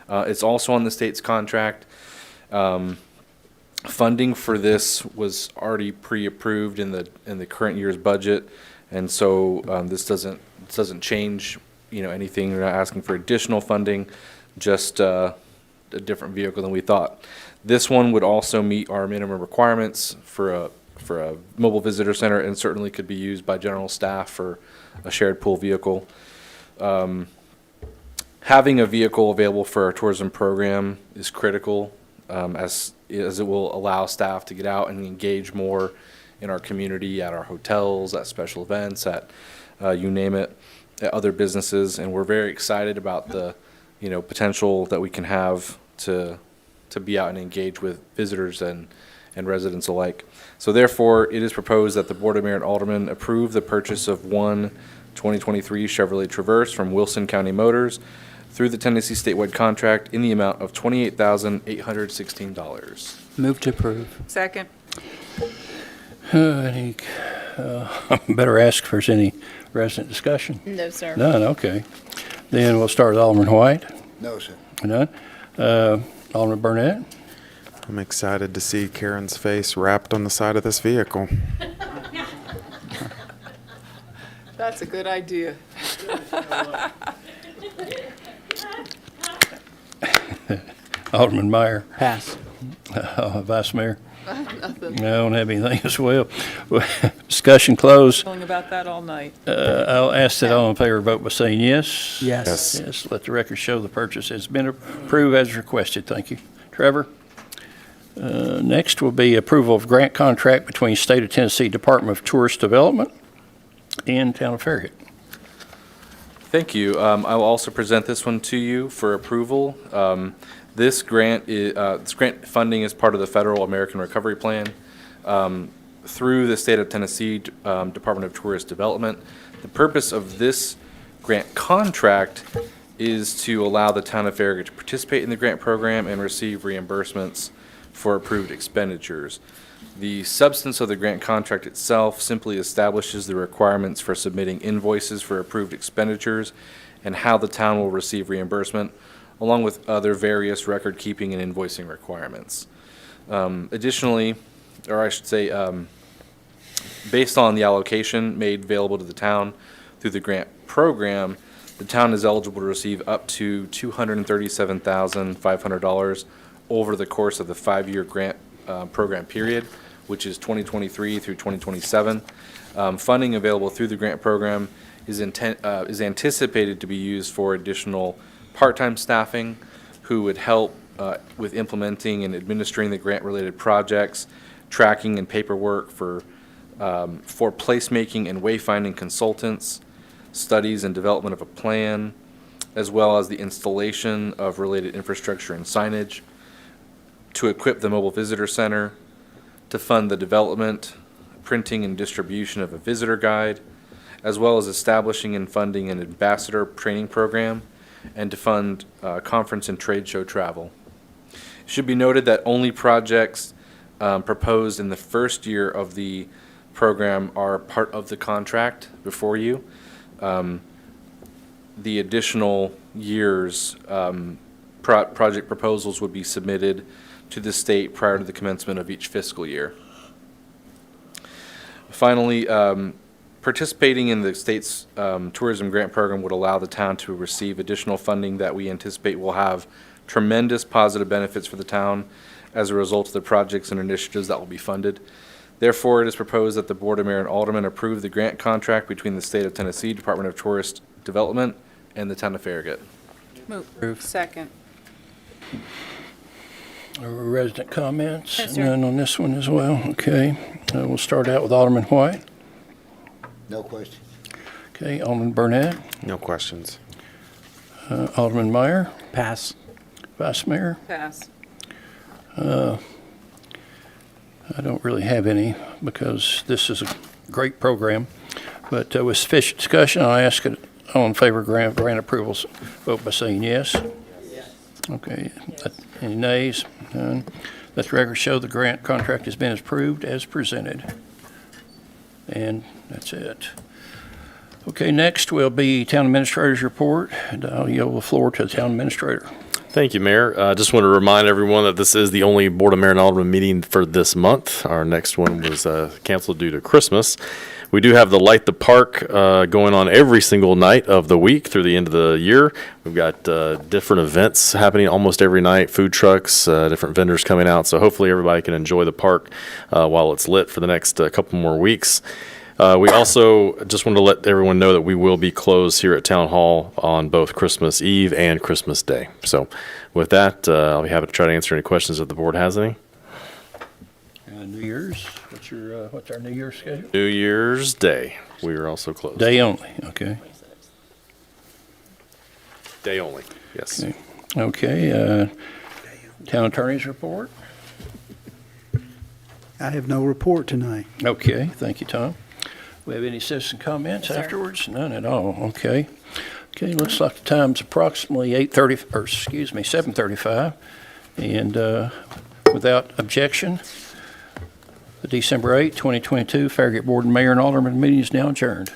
It's also on the state's contract. Funding for this was already pre-approved in the current year's budget, and so this doesn't change anything. We're not asking for additional funding, just a different vehicle than we thought. This one would also meet our minimum requirements for a mobile visitor center, and certainly could be used by general staff for a shared pool vehicle. Having a vehicle available for our tourism program is critical, as it will allow staff to get out and engage more in our community, at our hotels, at special events, at you name it, at other businesses. And we're very excited about the potential that we can have to be out and engage with visitors and residents alike. So therefore, it is proposed that the Board of Mayor and Aldermen approve the purchase of one 2023 Chevrolet Traverse from Wilson County Motors through the Tennessee statewide contract in the amount of $28,816. Move to approve. Second. Better ask if there's any resident discussion. No, sir. None, okay. Then we'll start with Alderman White. No, sir. None. Alderman Burnett. I'm excited to see Karen's face wrapped on the side of this vehicle. That's a good idea. Alderman Meyer. Pass. Vice Mayor. Nothing. I don't have anything as well. Discussion closed. Feeling about that all night. I'll ask that all in favor vote by saying yes. Yes. Yes, let the record show the purchase has been approved as requested. Thank you. Trevor? Next will be approval of grant contract between State of Tennessee Department of Tourist Development and Town of Farragut. Thank you. I will also present this one to you for approval. This grant funding is part of the Federal American Recovery Plan through the State of Tennessee Department of Tourist Development. The purpose of this grant contract is to allow the Town of Farragut to participate in the grant program and receive reimbursements for approved expenditures. The substance of the grant contract itself simply establishes the requirements for submitting invoices for approved expenditures and how the town will receive reimbursement, along with other various record-keeping and invoicing requirements. Additionally, or I should say, based on the allocation made available to the town through the grant program, the town is eligible to receive up to $237,500 over the course of the 5-year grant program period, which is 2023 through 2027. Funding available through the grant program is anticipated to be used for additional part-time staffing who would help with implementing and administering the grant-related projects, tracking and paperwork for placemaking and wayfinding consultants, studies and development of a plan, as well as the installation of related infrastructure and signage, to equip the mobile visitor center, to fund the development, printing, and distribution of a visitor guide, as well as establishing and funding an ambassador training program, and to fund conference and trade show travel. It should be noted that only projects proposed in the first year of the program are part of the contract before you. The additional years, project proposals would be submitted to the state prior to the commencement of each fiscal year. Finally, participating in the state's tourism grant program would allow the town to receive additional funding that we anticipate will have tremendous positive benefits for the town as a result of the projects and initiatives that will be funded. Therefore, it is proposed that the Board of Mayor and Aldermen approve the grant contract between the State of Tennessee Department of Tourist Development and the town of Farragut. Move. Second. Resident comments? Yes, sir. None on this one as well? Okay. We'll start out with Alderman White. No questions. Okay, Alderman Burnett, No questions. Alderman Meyer, Pass. Vice Mayor. Pass. I don't really have any because this is a great program. But with sufficient discussion, I'll ask it all in favor of grant approvals. Vote by saying yes. Okay. Any nays? None. Let the record show the grant contract has been approved as presented. And that's it. Okay, next will be Town Administrator's report, and I'll yield the floor to the Town Administrator. Thank you, Mayor. I just want to remind everyone that this is the only Board of Mayor and Aldermen meeting for this month. Our next one was canceled due to Christmas. We do have the Light the Park going on every single night of the week through the end of the year. We've got different events happening almost every night, food trucks, different vendors coming out. So hopefully everybody can enjoy the park while it's lit for the next couple more weeks. We also just wanted to let everyone know that we will be closed here at Town Hall on both Christmas Eve and Christmas Day. So with that, I'll be happy to try to answer any questions if the board has any. New Year's, what's our New Year's schedule? New Year's Day, we are also closed. Day only, okay. Day only, yes. Okay, Town Attorney's report. I have no report tonight. Okay, thank you, Tom. We have any citizen comments afterwards? None at all, okay. Okay, looks like the time's approximately 7:35. And without objection, the December 8, 2022 Farragut Board and Mayor and Alderman meeting is now adjourned.